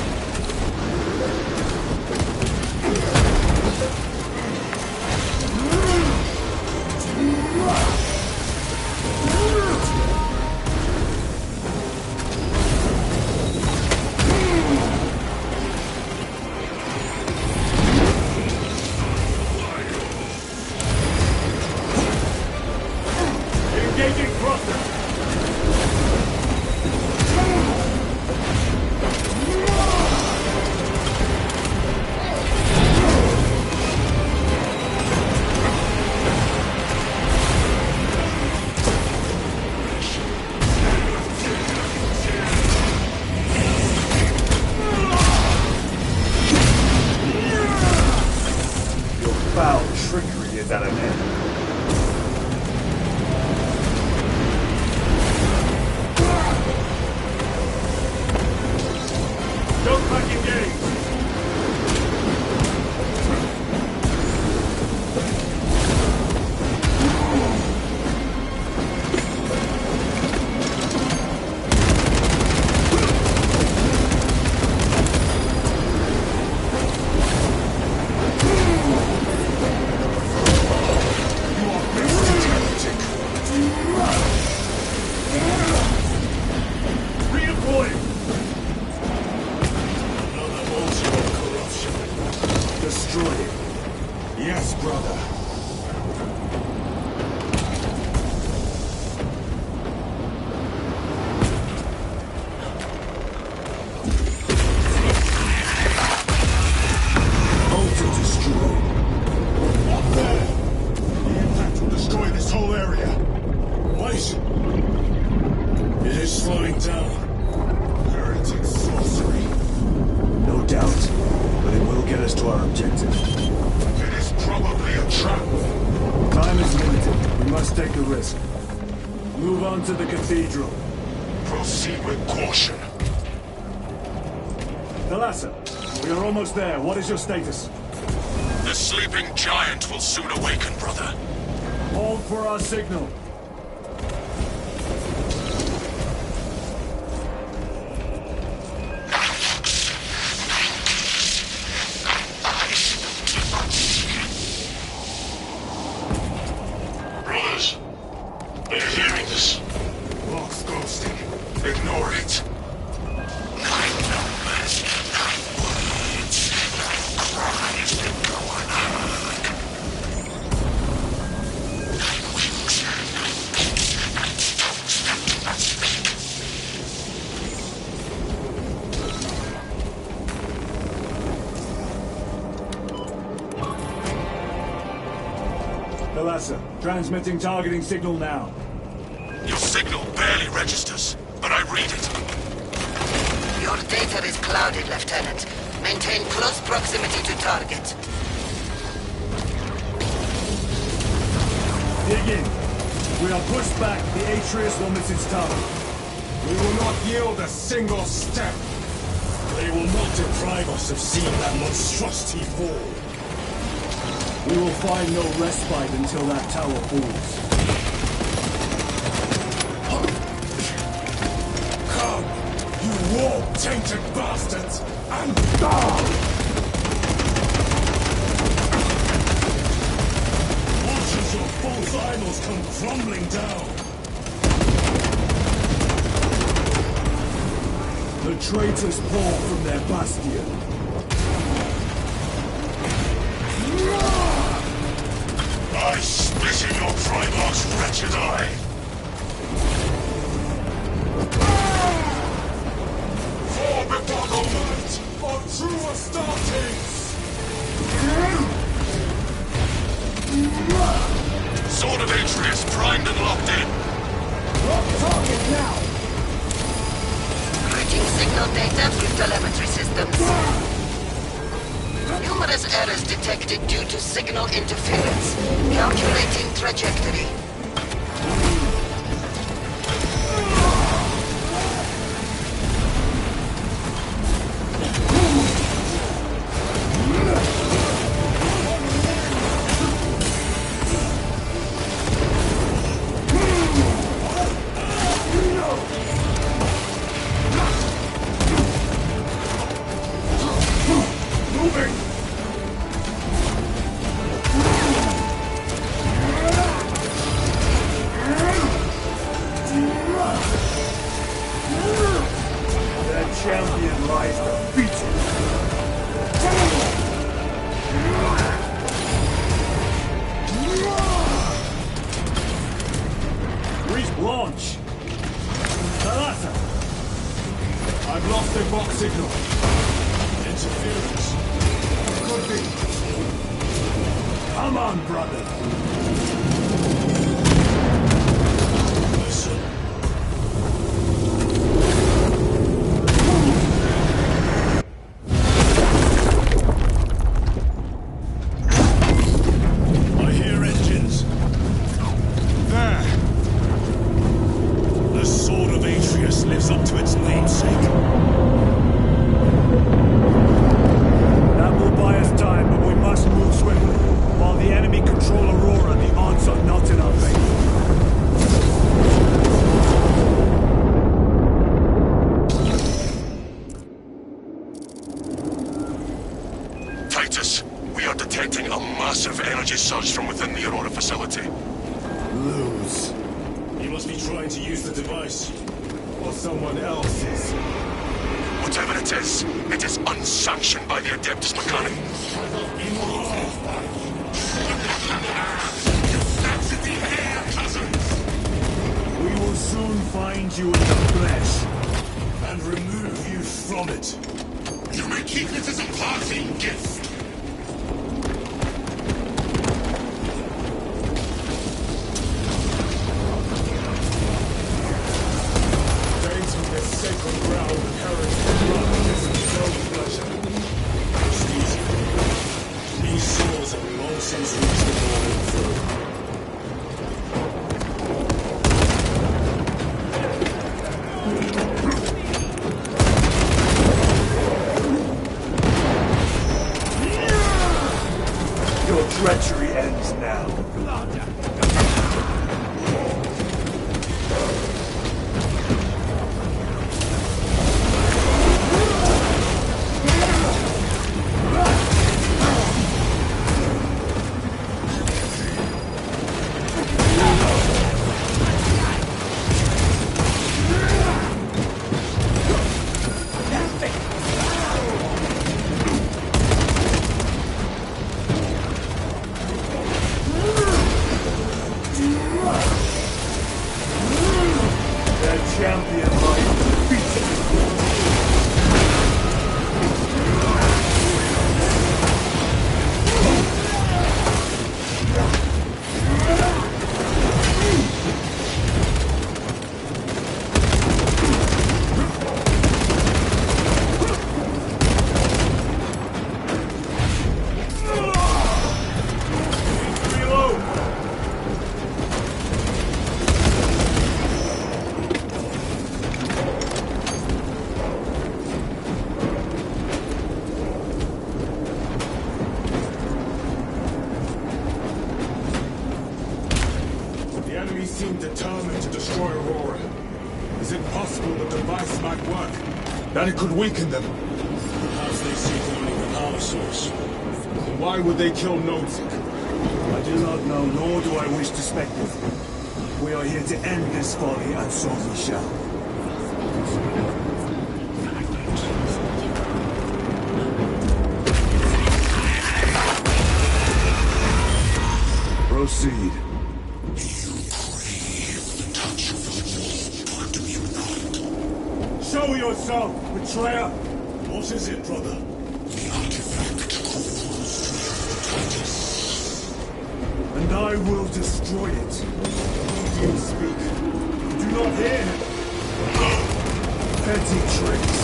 Engaging thrusters! Your foul trickery is at an end. Jokepack engaged! Reemploying! Destroy it. Yes, brother. Auto-destroy. Up there! The impact will destroy this whole area. Wait! It is slowing down. Heretic sorcery. No doubt, but it will get us to our objective. It is probably a trap. Time is limited. We must take the risk. Move on to the cathedral. Proceed with caution. Thalassa, we are almost there. What is your status? The sleeping giant will soon awaken, brother. Hold for our signal. Brothers, are you hearing this? Lock's ghosting. Ignore it. Nine numbers, nine words, nine cries that go unheard. Nine weeks, Thalassa, transmitting targeting signal now. Your signal barely registers, but I read it. Your data is clouded, Lieutenant. Maintain close proximity to target. Dig in. We are pushed back. The Atreus will miss its target. We will not yield a single step. They will not deprive us of seeing that monstrosity fall. We will find no respite until that tower falls. Come, you war-tainted bastards, and die! Watch as your false idols come crumbling down. The traitors pour from their bastion. I spit in your Primarch's wretched eye! For befuddlement of true Astartes! Sword of Atreus primed and locked in. Lock target now! Bridging signal data through telemetry systems. Numerous errors detected due to signal interference. Calculating trajectory. Champion lies defeated. Reach launch. Thalassa! I've lost their box signal. Interference. Could be. Come on, brother. Listen. Lives up to its namesake. That will buy us time, but we must move swiftly. While the enemy control Aurora, the odds are not in our favor. Titus, we are detecting a massive energy surge from within the Aurora facility. Lose. You must be trying to use the device. Or someone else's. Whatever it is unsanctioned by the Adeptus Mechanicum. We will soon find you in the flesh. And remove you from it. You may keep it as a parting gift. Sacred ground of heritage blood is no pleasure. Most easy. These swords have long since reached the morning foe. Your treachery ends now. determined to destroy Aurora. Is it possible the device might work? That it could weaken them? Perhaps they seek only the power source. Why would they kill Nozick? I do not know, nor do I wish to speculate. We are here to end this folly, and so we shall. Proceed. Show yourself, betrayer! What is it, brother? The artifact of Titus. And I will destroy it. Do you speak? You do not hear him. Petty tricks.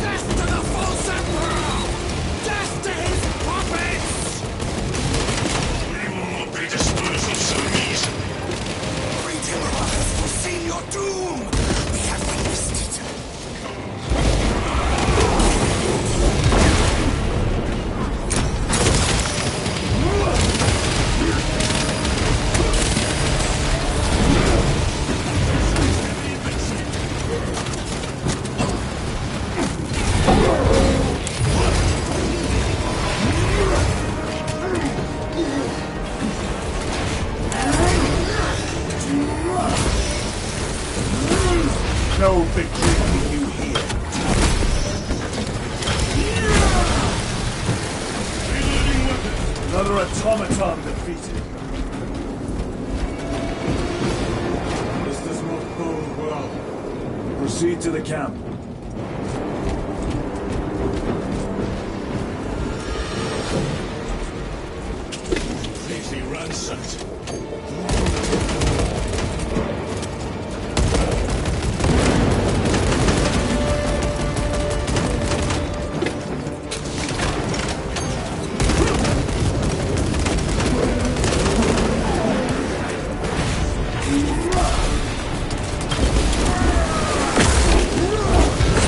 Death to the false emperor! Death to his puppets! We will not be disposed of so easily. Redeemer has foreseen your doom! We have witnessed it. No victory for you here. Reloading weapon. Another automaton defeated. This does not bode well. Proceed to the camp. Completely ransacked.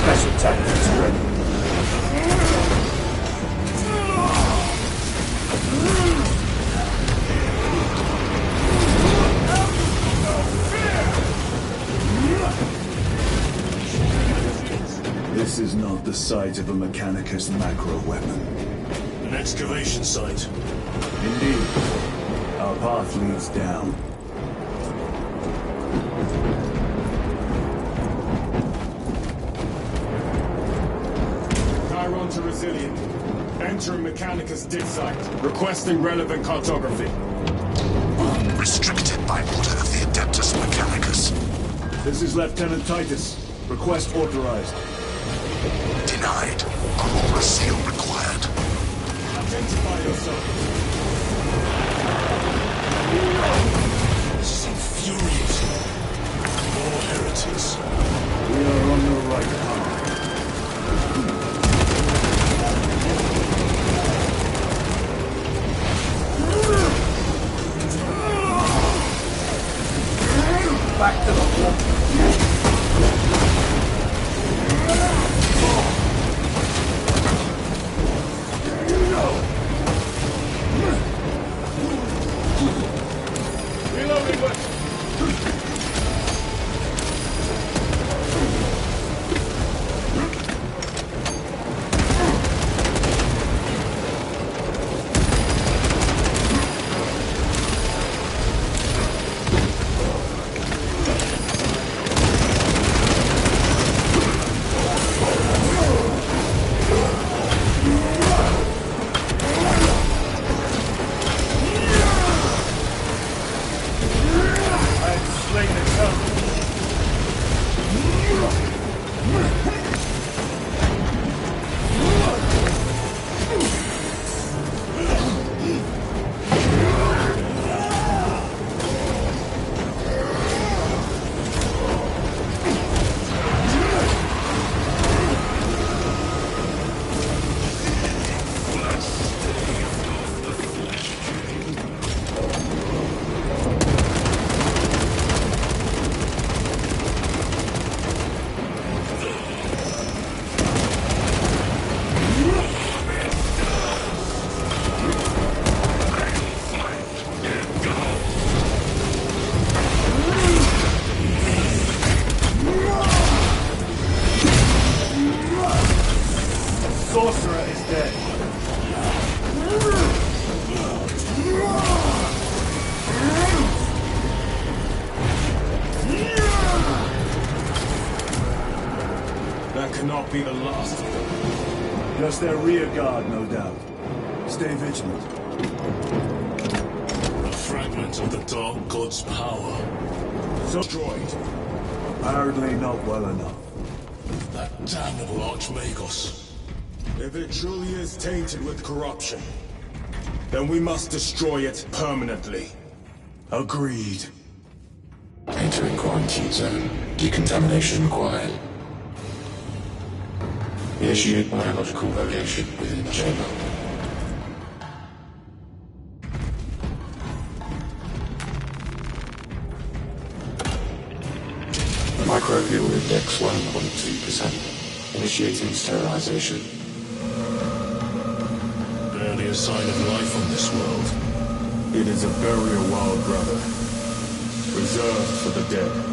Special tactics ready. This is not the site of a Mechanicus macro weapon. An excavation site. Indeed. Our path leads down. Chiron to Resilient. Entering Mechanicus dig site. Requesting relevant cartography. Restricted by order of the Adeptus Mechanicus. This is Lieutenant Titus. Request authorized. Denied. Aurora seal required. Identify yourself. This is infuriating. More heretics. We are on the right path. Back to the wall. be the last of them. Just their rear guard, no doubt. Stay vigilant. A fragment of the Dark God's power. So Destroyed. apparently not well enough. That damnable Archmagos. If it truly is tainted with corruption, then we must destroy it permanently. Agreed. Entering quarantine zone. Decontamination required. Initiate biological variation within the chamber. Microbial index 1.2%. Initiating sterilization. Barely a sign of life on this world. It is a burial world, brother. Reserved for the dead.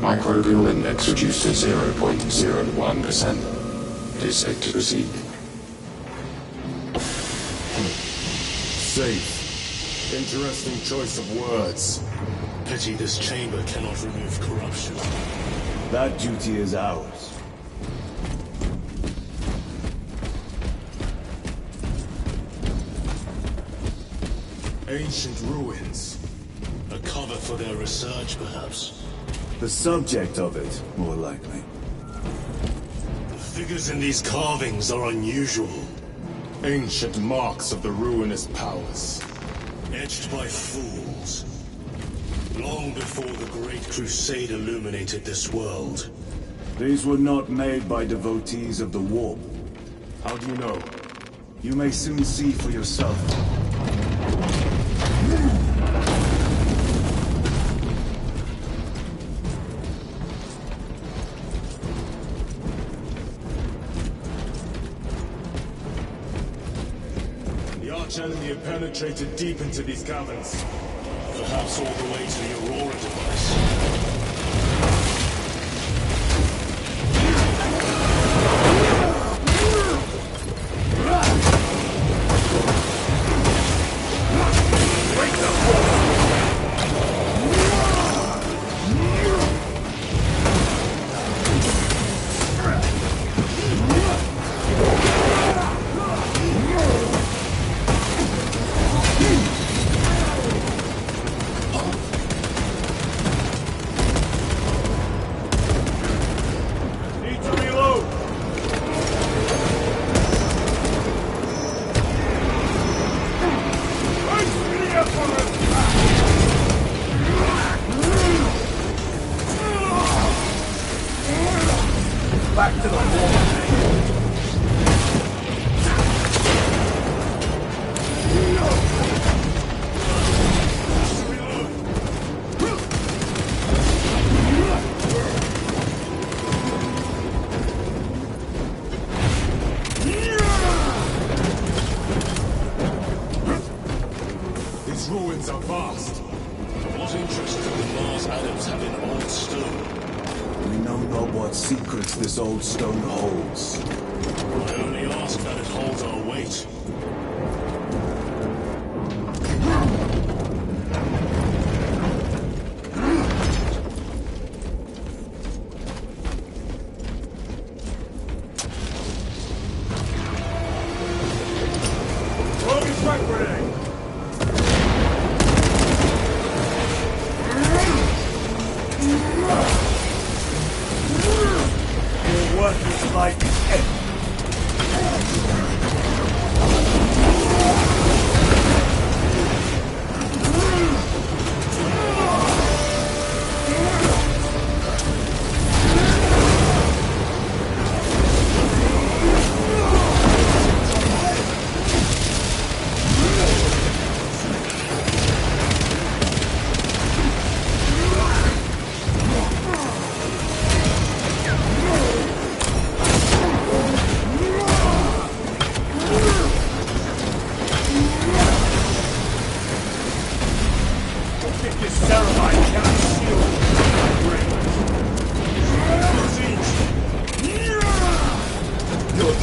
Microbial index reduced to 0.01%. It is safe to proceed. Safe. Interesting choice of words. Pity this chamber cannot remove corruption. That duty is ours. Ancient ruins. A cover for their research, perhaps. The subject of it, more likely. The figures in these carvings are unusual. Ancient marks of the ruinous powers. Etched by fools. Long before the Great Crusade illuminated this world. These were not made by devotees of the warp. How do you know? You may soon see for yourself. The Arch-Enemy have penetrated deep into these caverns. Perhaps all the way to the Aurora device. Back to the wall. These ruins are vast. What interest could the Mars adepts have in old stone? We know not what secrets this old stone holds. I only ask that it holds our weight. Your work is like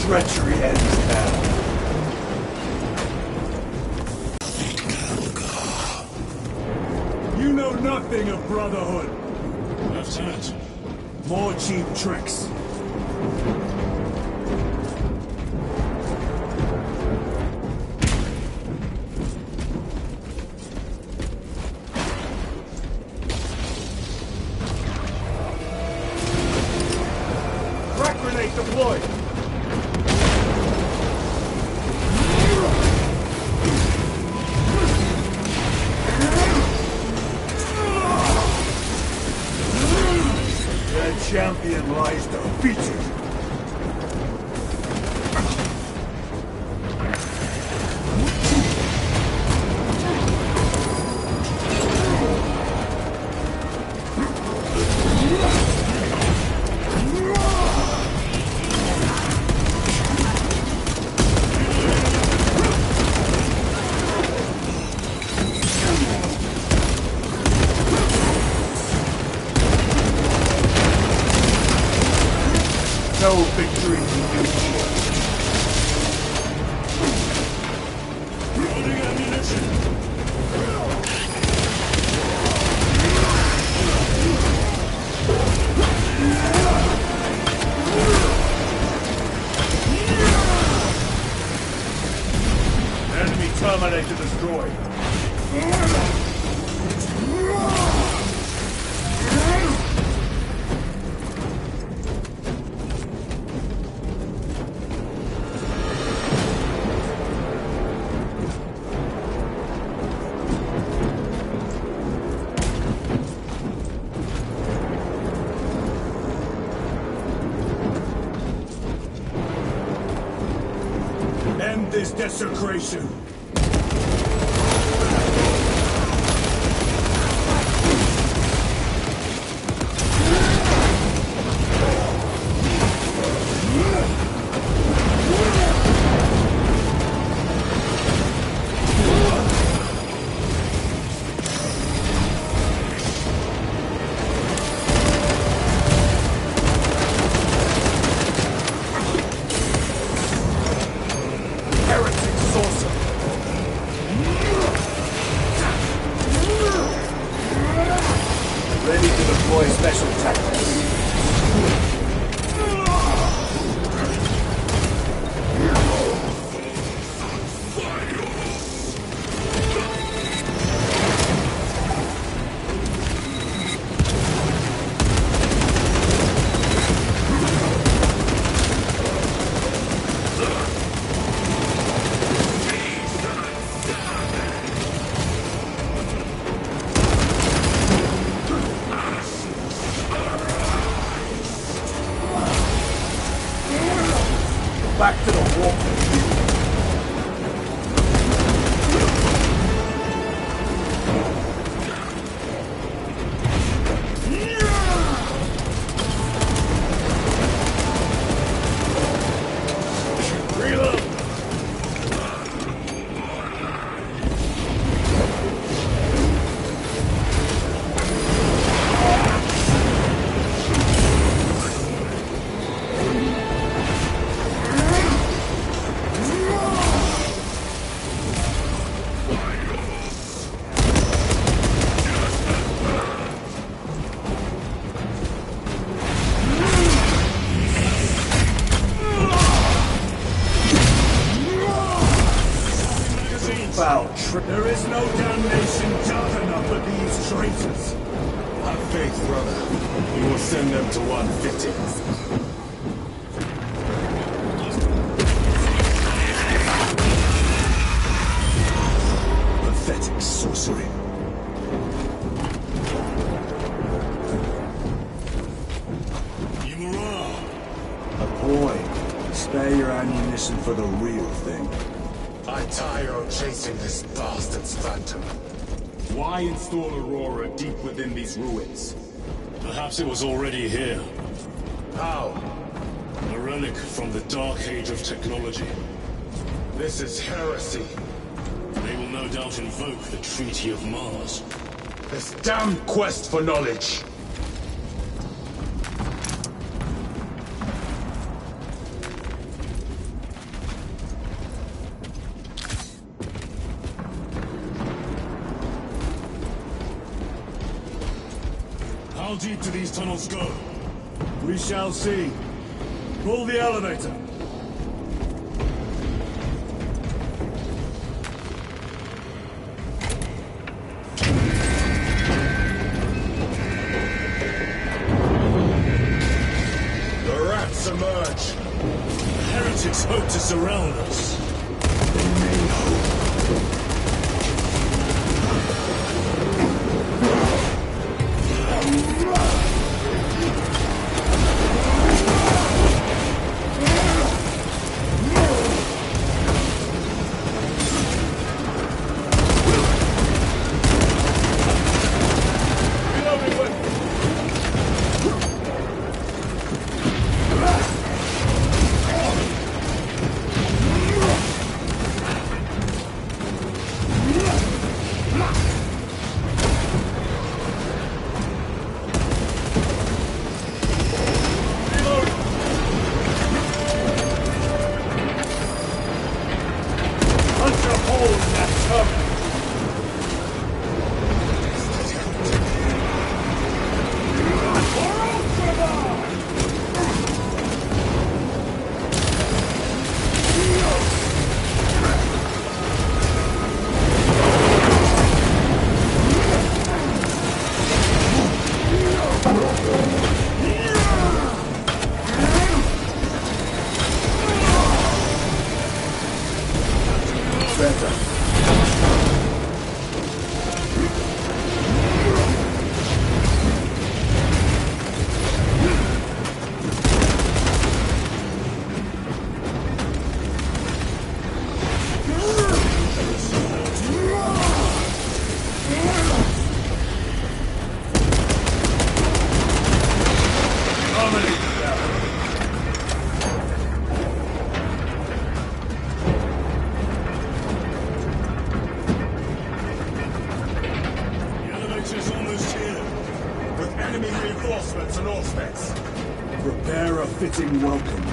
treachery ends now. You know nothing of Brotherhood. Lieutenant. More cheap tricks. Frag grenade deployed. Champion lies defeated. no victory for you here. Loading ammunition! Enemy Terminator destroyed. End this desecration. Ready to deploy special tactics. Back to the wall. Reload. There is no damnation dark enough for these traitors. Have faith, brother. We will send them to 150. Pathetic sorcery. A boy, spare your ammunition for the real thing. I tire of chasing this bastard's phantom. Why install Aurora deep within these ruins? Perhaps it was already here. How? A relic from the Dark Age of technology. This is heresy. They will no doubt invoke the Treaty of Mars. This damn quest for knowledge. How deep do these tunnels go? We shall see. Pull the elevator. The rats emerge. The heretics hope to surround us. They may hope. Prepare a fitting welcome.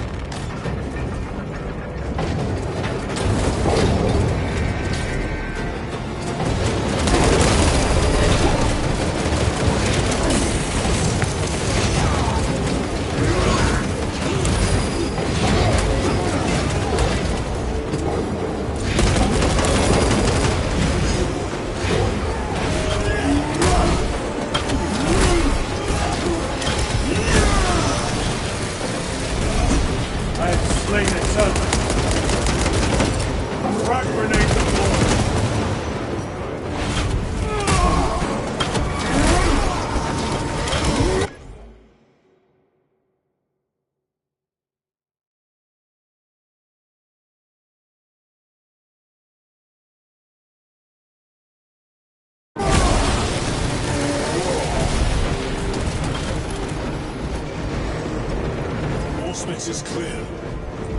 Smith is clear.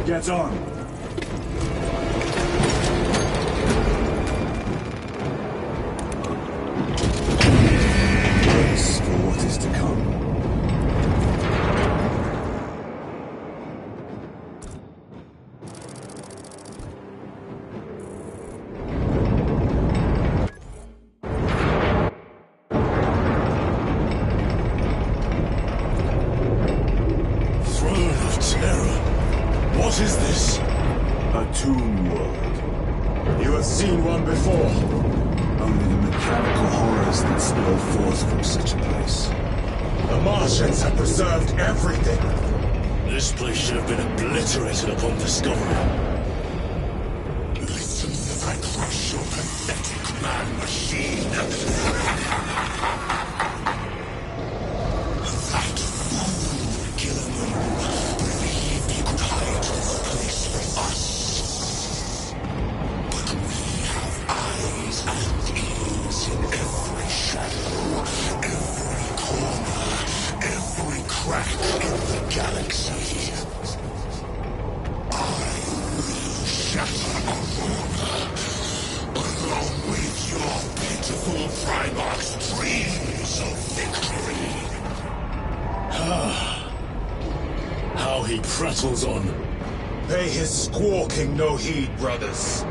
Get on. Brace for what is to come. What is this? A tomb world. You have seen one before. Only the mechanical horrors that spill forth from such a place. The Martians have preserved everything. This place should have been obliterated upon discovery. Listen as I crush your pathetic man machine. That fool, Gilliman, believed he could hide this place from us. But we have eyes and ears in every shadow, every corner, every crack in the galaxy. I will shatter Aurora, along with your pitiful Primarch's dreams of victory. How he prattles on. Pay his squawking no heed, brothers.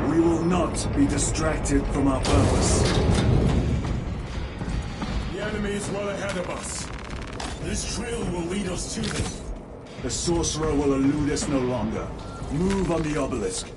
We will not be distracted from our purpose. The enemy is well ahead of us. This trail will lead us to them. The sorcerer will elude us no longer. Move on the obelisk.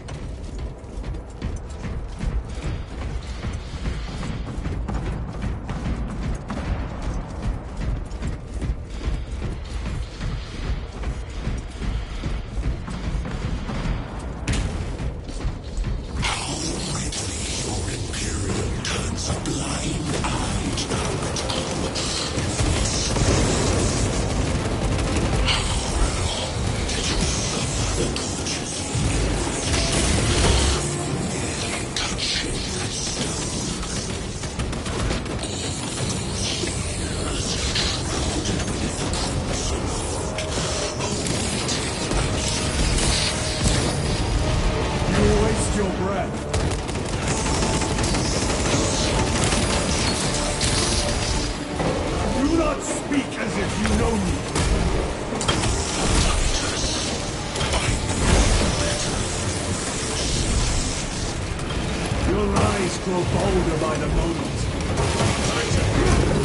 Grow bolder by the moment.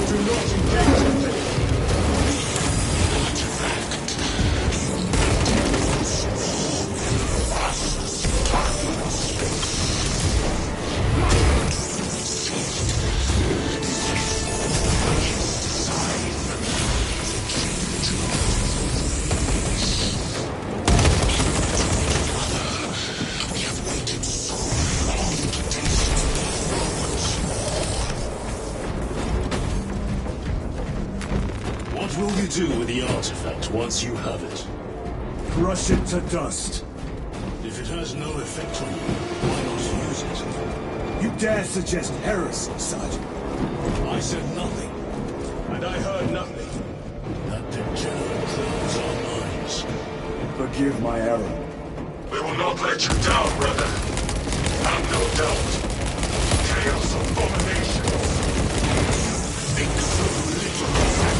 Do not engage with them. What will you do with the artifact once you have it? Crush it to dust. If it has no effect on you, why not use it? You dare suggest heresy, Sergeant? I said nothing. And I heard nothing. That degenerate closes our minds. Forgive my error. We will not let you down, brother. Have no doubt. Chaos abominations. Think so little of that.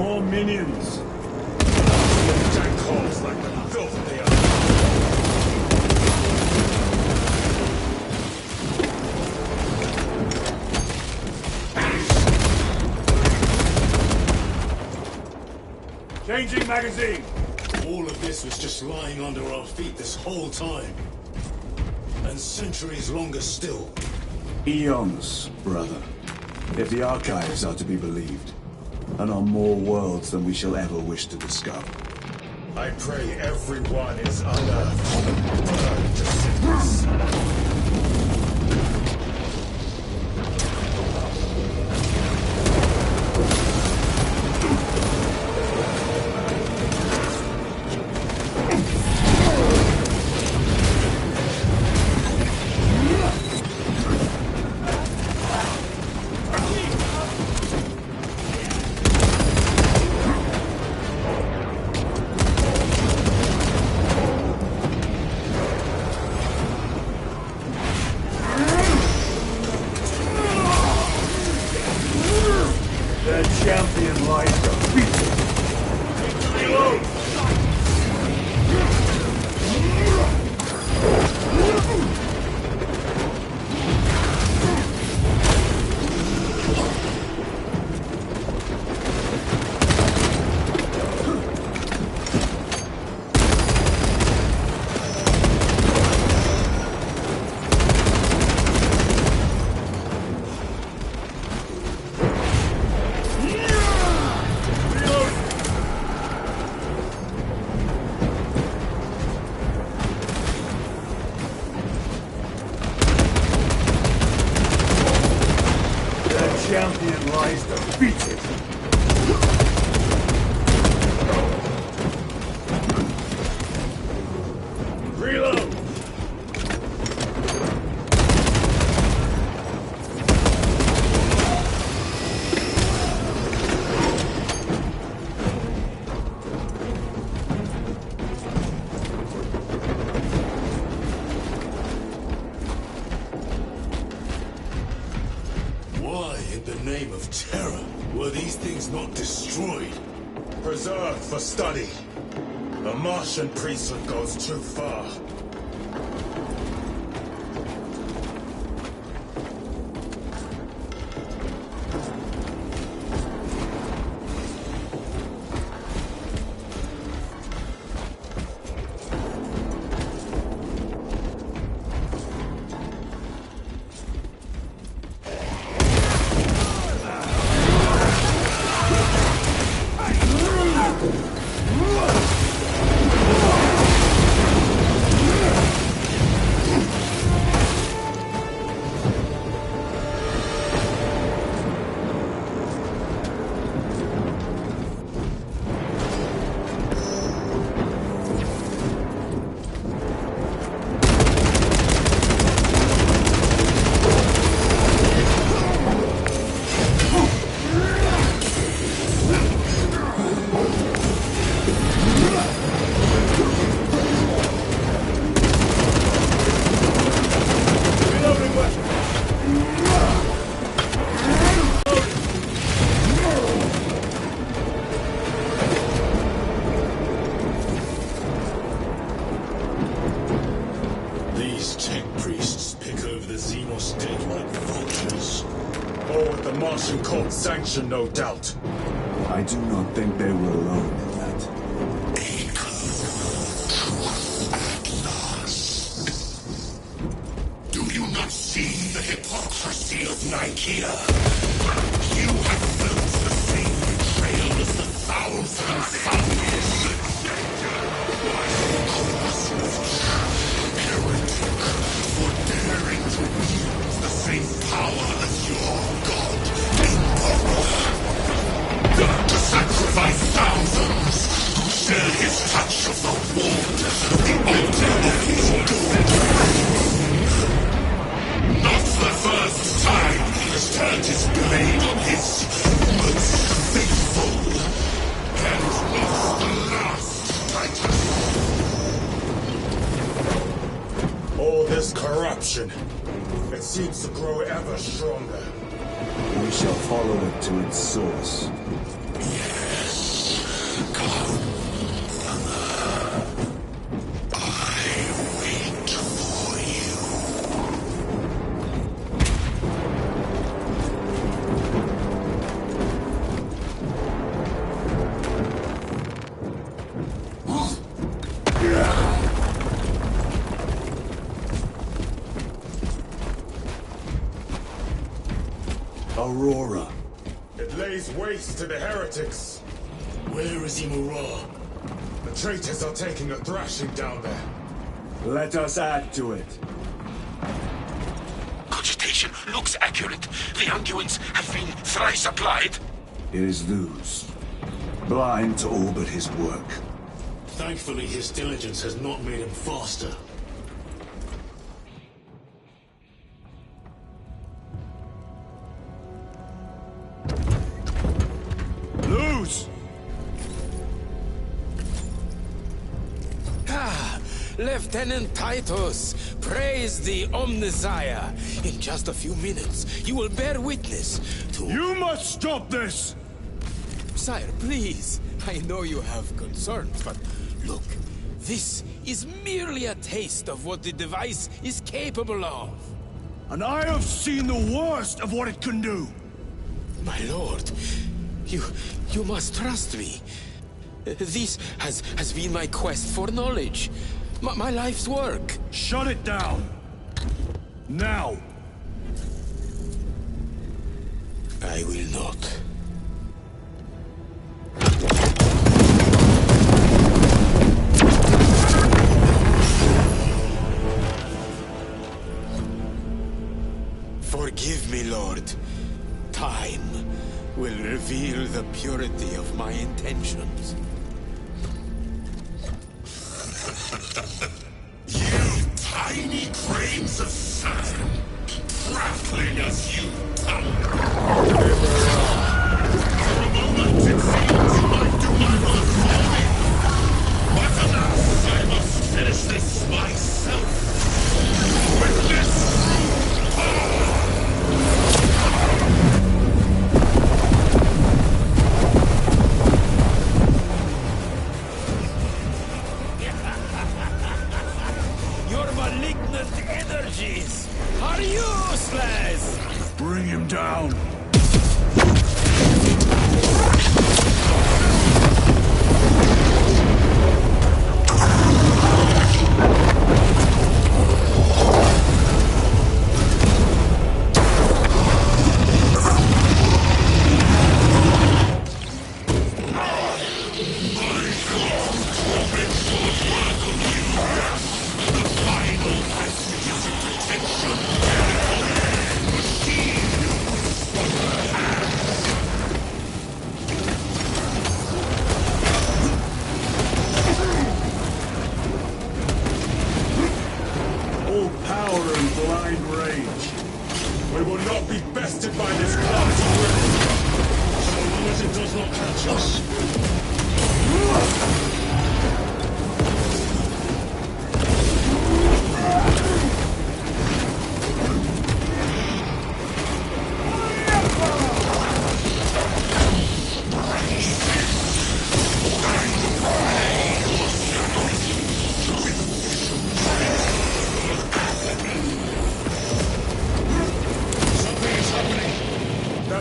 more minions. Tank holes like the filth they are. Changing magazine. All of this was just lying under our feet this whole time. And centuries longer still. Eons, brother. If the archives are to be believed. And on more worlds than we shall ever wish to discover. I pray everyone is unearthed, burned to cinders. Champion lies defeated. Reload! Name of terror. Were these things not destroyed? Preserved for study. The Martian priesthood goes too far. Martian cult sanction, no doubt. I do not think they were alone in that. At last. Do you not see the hypocrisy of Nicaea? You have felt the same betrayal as the 1,000 Suns. Heretic, for daring to wield the same power as your god. To sacrifice thousands to share his touch of the water of the altar of his good. Not the first time he has turned his blade on his most faithful, and not the last, Titan. All this corruption, it seems to grow ever stronger. We shall follow it to its source. Yes. waste to the heretics. Where is Imura? The traitors are taking a thrashing down there. Let us add to it. Cogitation looks accurate. The unguents have been thrice applied. It is Luz. Blind to all but his work. Thankfully, his diligence has not made him faster. Luz! Lieutenant Titus, praise the Omnissiah. In just a few minutes, you will bear witness to... You must stop this! Sire, please. I know you have concerns, but look, this is merely a taste of what the device is capable of. And I have seen the worst of what it can do. My lord, you must trust me. This has been my quest for knowledge. My life's work. Shut it down! Now! I will not. Forgive me, Lord. Time will reveal the purity of my intentions. You tiny grains of sand, trifling as you tumble. For a moment it seems you might do my work for me. But alas, I must finish this myself. With this energies are useless! Bring him down! We will not be bested by this clumsy river. So long as it does not catch us.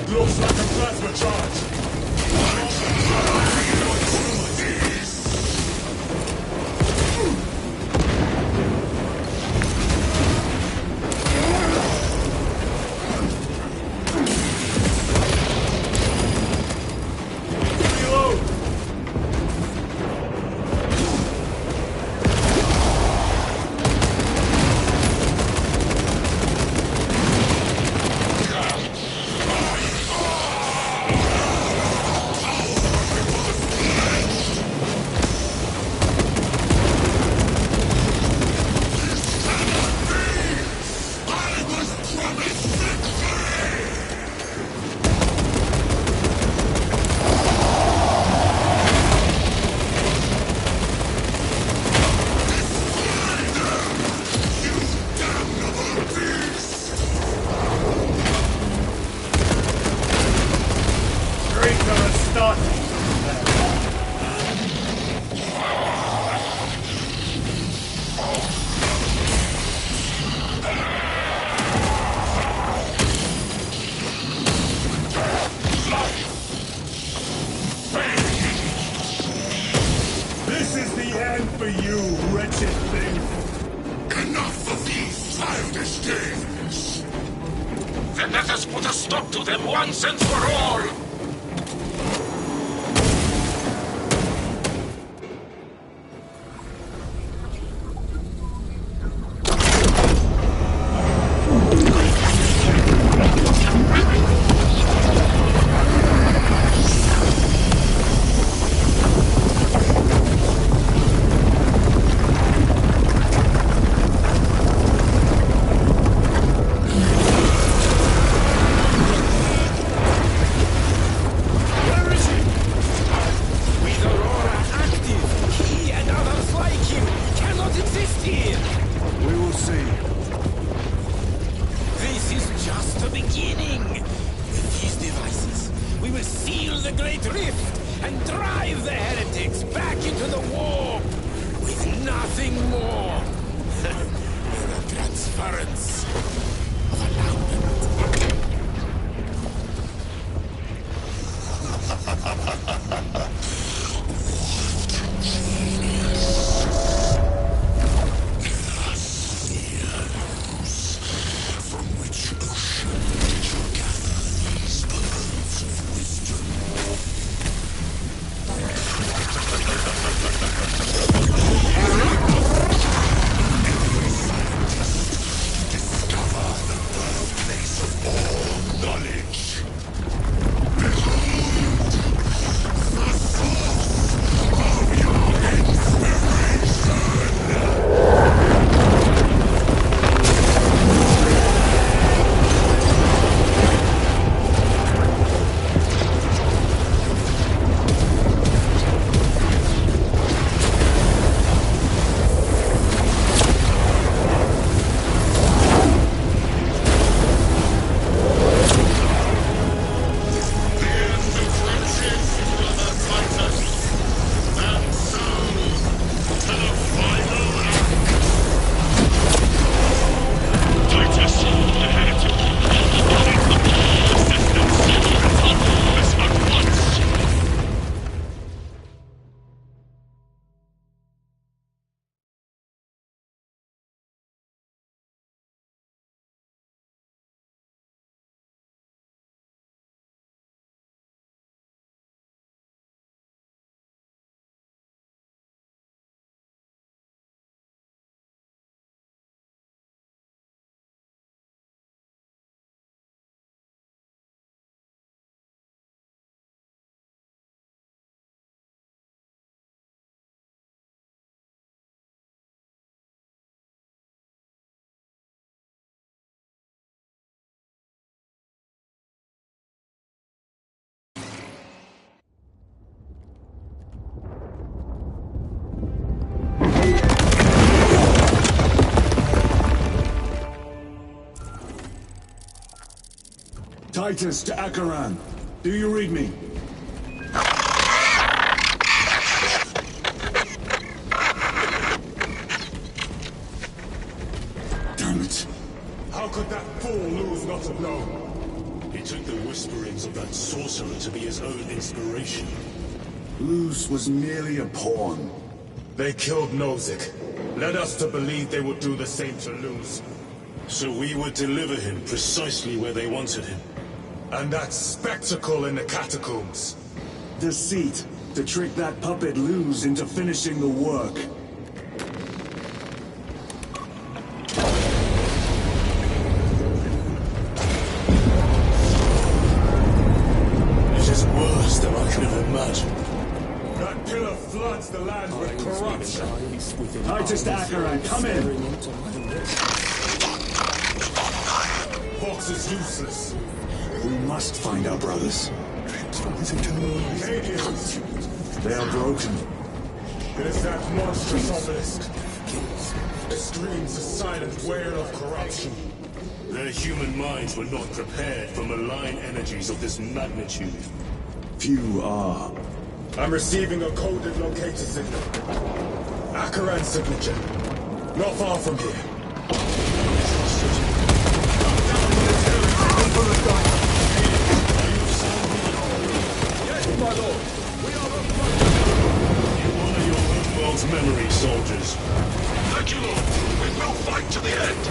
Looks like a plasma charge. For you, wretched thing! Enough of these childish games! Then let us put a stop to them once and for all! Titus to Acheran. Do you read me? Damn it. How could that fool lose not have known? He took the whisperings of that sorcerer to be his own inspiration. Luz was merely a pawn. They killed Nozick. Led us to believe they would do the same to Luz. So we would deliver him precisely where they wanted him. And that spectacle in the catacombs. Deceit, to trick that puppet Luz into finishing the work. This is worse than I could have imagined. That pillar floods the land with corruption. Titus to Acheran, come in! Vox is useless. We must find our brothers. Canadians! They are broken. It is that monstrous obelisk. It screams a silent wail of corruption. Their human minds were not prepared for malign energies of this magnitude. Few are. I'm receiving a coded locator signal. Acheran's signature. Not far from here. Yes, my lord. We are the You honor your own world's memory, soldiers. Thank you, Lord. We will fight to the end.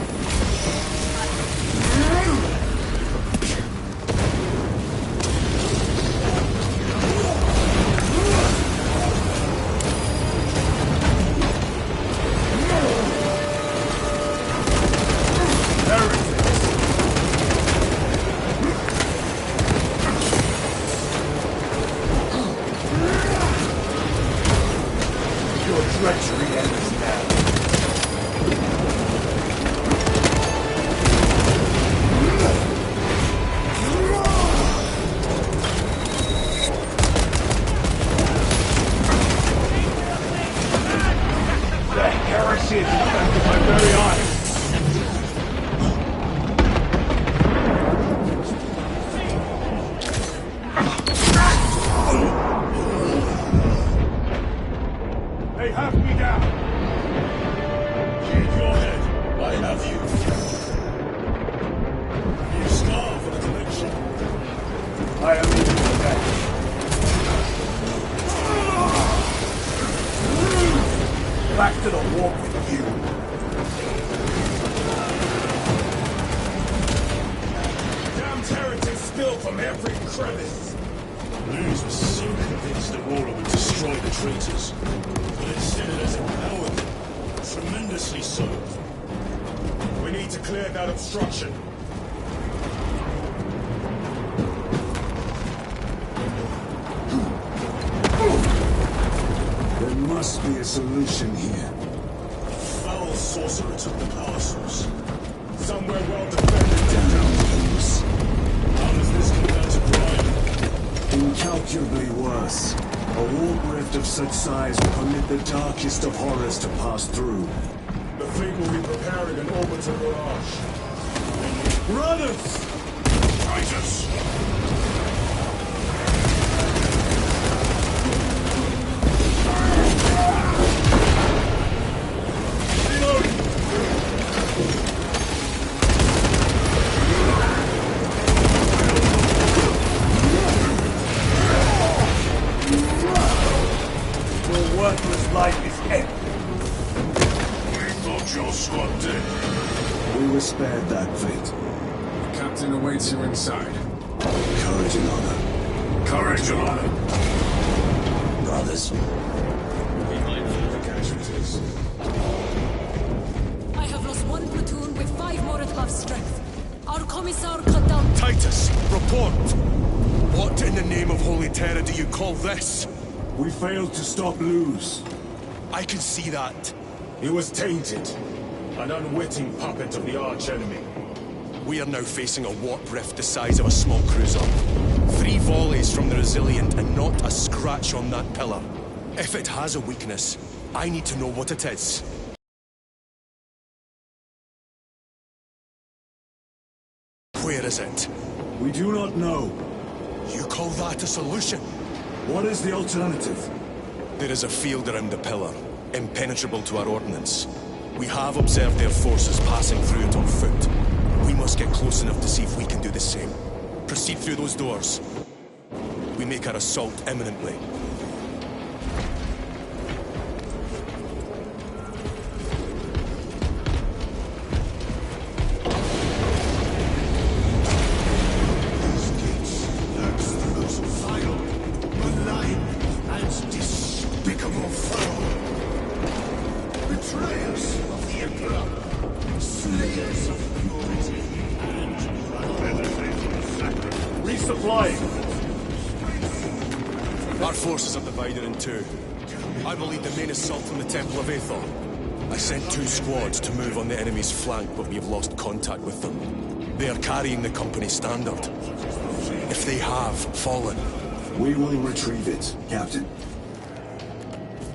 Luz was so convinced Aurora would destroy the traitors, but instead it has empowered them. Tremendously so. We need to clear that obstruction. There must be a solution here. Foul sorcerer took the power source. Somewhere well defended. Down, Luz. How does this compare to Brian? Incalculably worse. A warp rift of such size will permit the darkest of horrors to pass through. The fleet will be preparing an orbital barrage. Runners! Titus! Worthless life is empty. We thought your squad dead. We were spared that fate. The captain awaits you inside. Courage and honor. Courage and honor. Brothers. Be mindful of the casualties. I have lost one platoon with 5 more at half strength. Our commissar cut down... Titus, report! What in the name of Holy Terra do you call this? We failed to stop Luz. I can see that. He was tainted. An unwitting puppet of the arch-enemy. We are now facing a warp rift the size of a small cruiser. 3 volleys from the Resilient and not a scratch on that pillar. If it has a weakness, I need to know what it is. Where is it? We do not know. You call that a solution? What is the alternative? There is a field around the pillar, impenetrable to our ordnance. We have observed their forces passing through it on foot. We must get close enough to see if we can do the same. Proceed through those doors. We make our assault imminently. Resupplying. Our forces are divided in two. I will lead the main assault from the Temple of Aethor. I sent 2 squads to move on the enemy's flank, but we have lost contact with them. They are carrying the company standard. If they have fallen... We will retrieve it, Captain.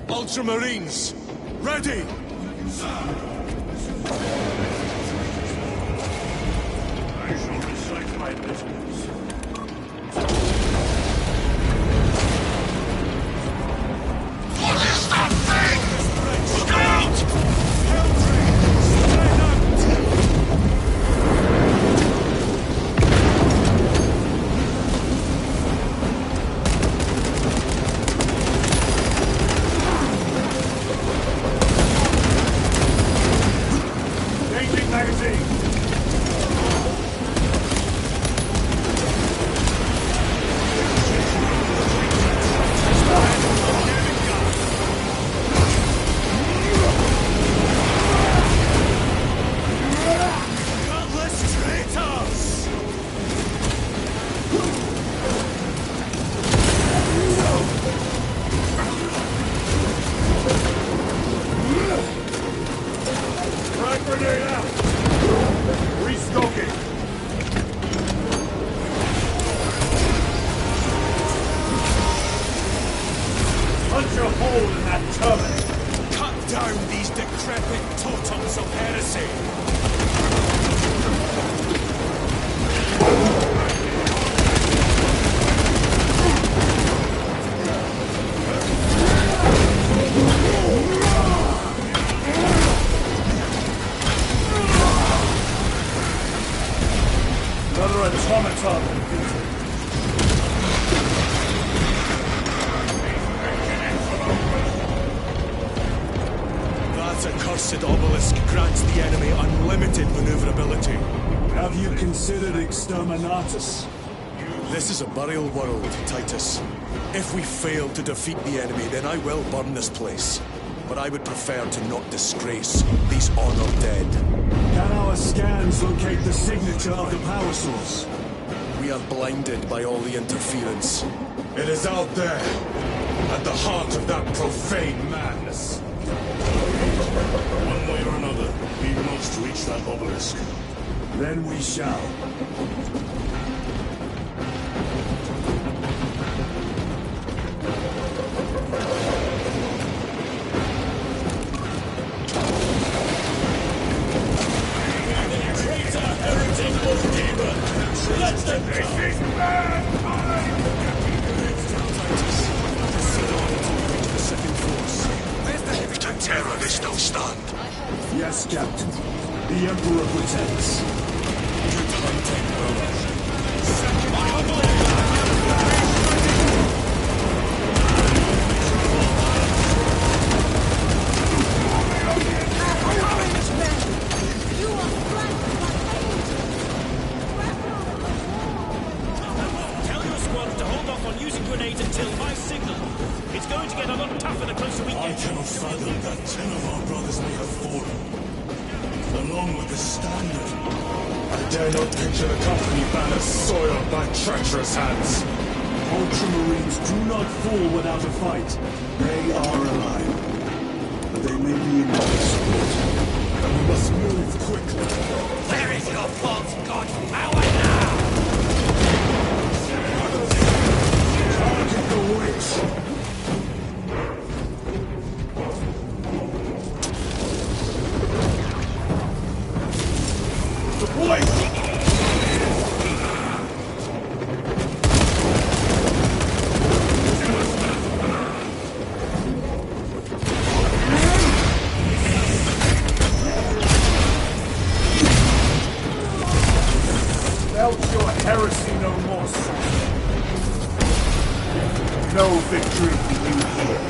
Ultramarines! Ready! I shall recite my business. What is that thing? Look out! Changing magazine. Frag grenade out! Restoking! Punch a hole in that turret! Cut down these decrepit totems of heresy! Another automaton defeated. That accursed obelisk grants the enemy unlimited maneuverability. Have you considered Exterminatus? This is a burial world, Titus. If we fail to defeat the enemy, then I will burn this place. But I would prefer to not disgrace these honored dead. Can our scans locate the signature of the power source? We are blinded by all the interference. It is out there, at the heart of that profane madness. One way or another, we must reach that obelisk. Then we shall. The terror is no stand. Yes, Captain. The Emperor protects. Good hunting, brother. Tell your squads to hold off on using grenades until my signal. It's going to get a lot tougher the closer we get. I cannot fathom that 10 of our brothers may have fallen, along with the standard. I dare not picture the company banner soiled by treacherous hands. Ultramarines do not fall without a fight. They are alive. But they may be in support. And we must move quickly. Where is your false god power now? Target the witch! no victory for you here.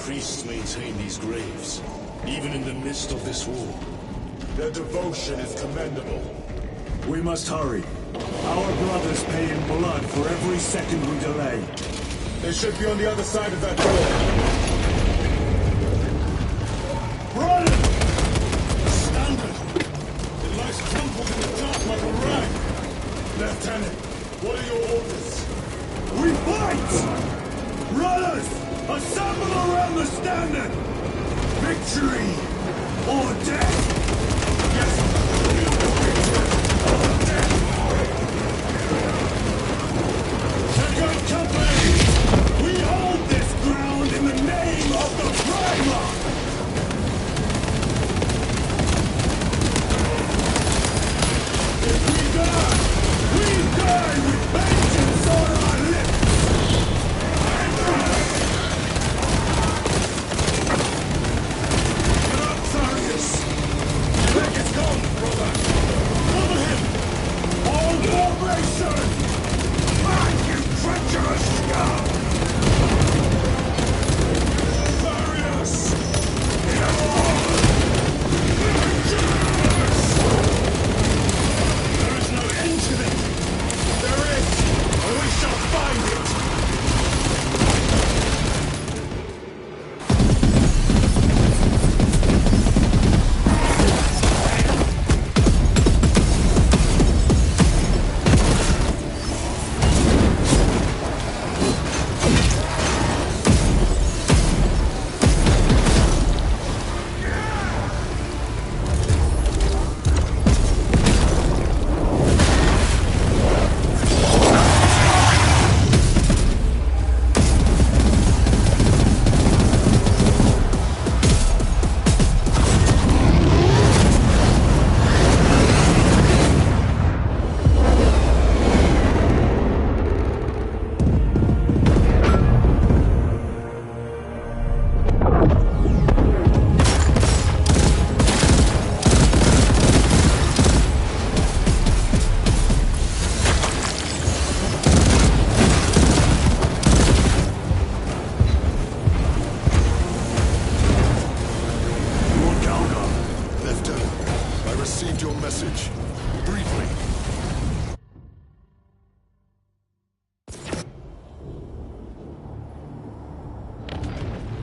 Priests maintain these graves, even in the midst of this war. Their devotion is commendable. We must hurry. Our brothers pay in blood for every second we delay. They should be on the other side of that door. Run! Standard! It lies crumpled in the dark like a rag. Lieutenant, what are your orders? We fight! Runners! Assemble around the standard! Victory or death! Yes, victory or death! Check out company! We hold this ground in the name of the Primarch! If we die with vengeance on our lips!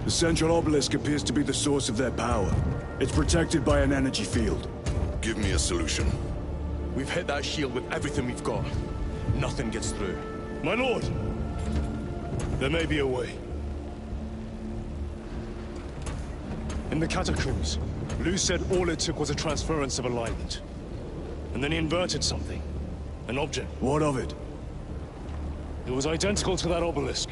The central obelisk appears to be the source of their power. It's protected by an energy field. Give me a solution. We've hit that shield with everything we've got. Nothing gets through. My lord! There may be a way. In the catacombs, Lu said all it took was a transference of alignment. And then he inverted something. An object. What of it? It was identical to that obelisk.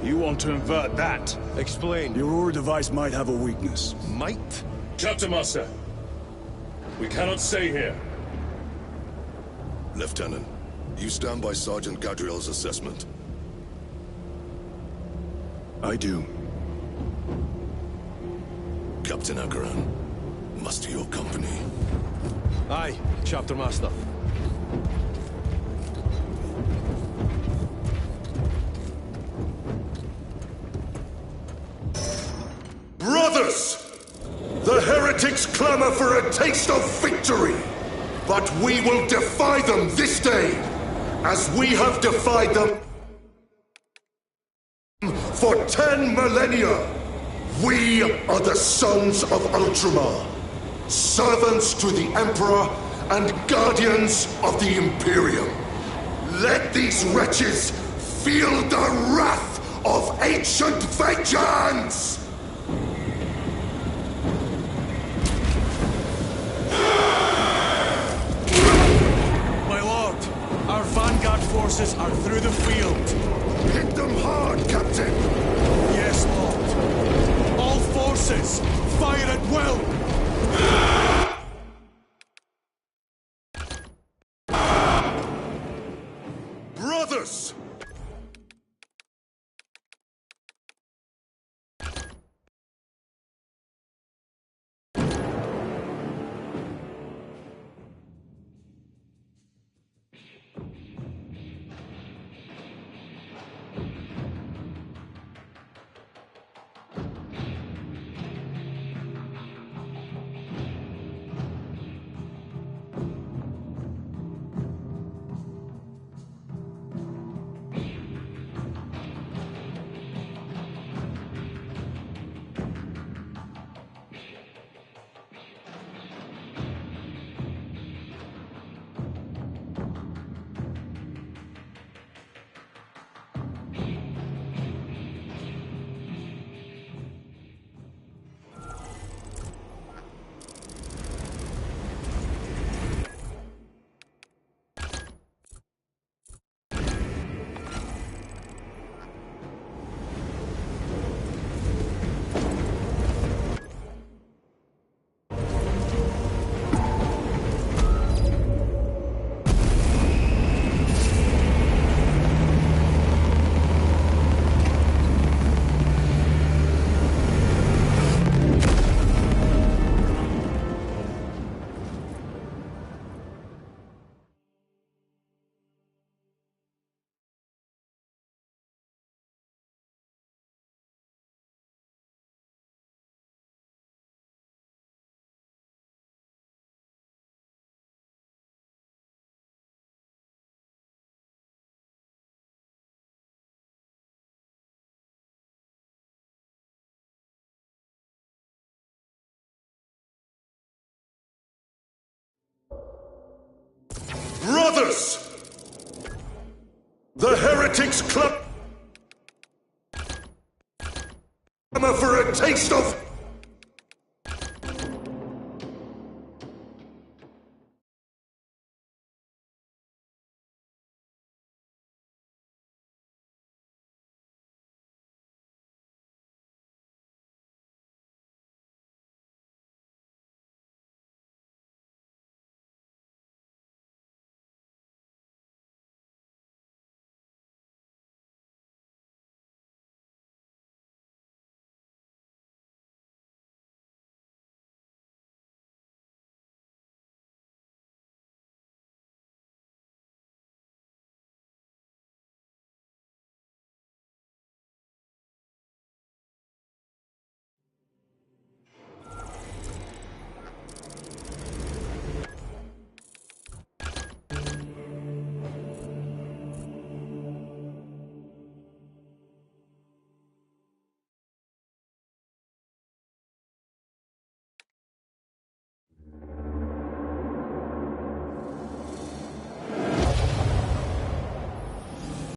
You want to invert that? Explain. Your Aurora device might have a weakness. Might? Chapter Master. We cannot stay here. Lieutenant, you stand by Sergeant Gadriel's assessment. I do. Captain Akaran, muster your company. Aye, Chapter Master. Brothers! The heretics clamor for a taste of victory! But we will defy them this day, as we have defied them for 10 millennia. We are the sons of Ultramar, servants to the Emperor and guardians of the Imperium. Let these wretches feel the wrath of ancient vengeance! My lord, our vanguard forces are through the field. Hit them hard, Captain! Yes, lord. All forces, fire at will! Brothers! Brothers! The Heretics Club for a taste of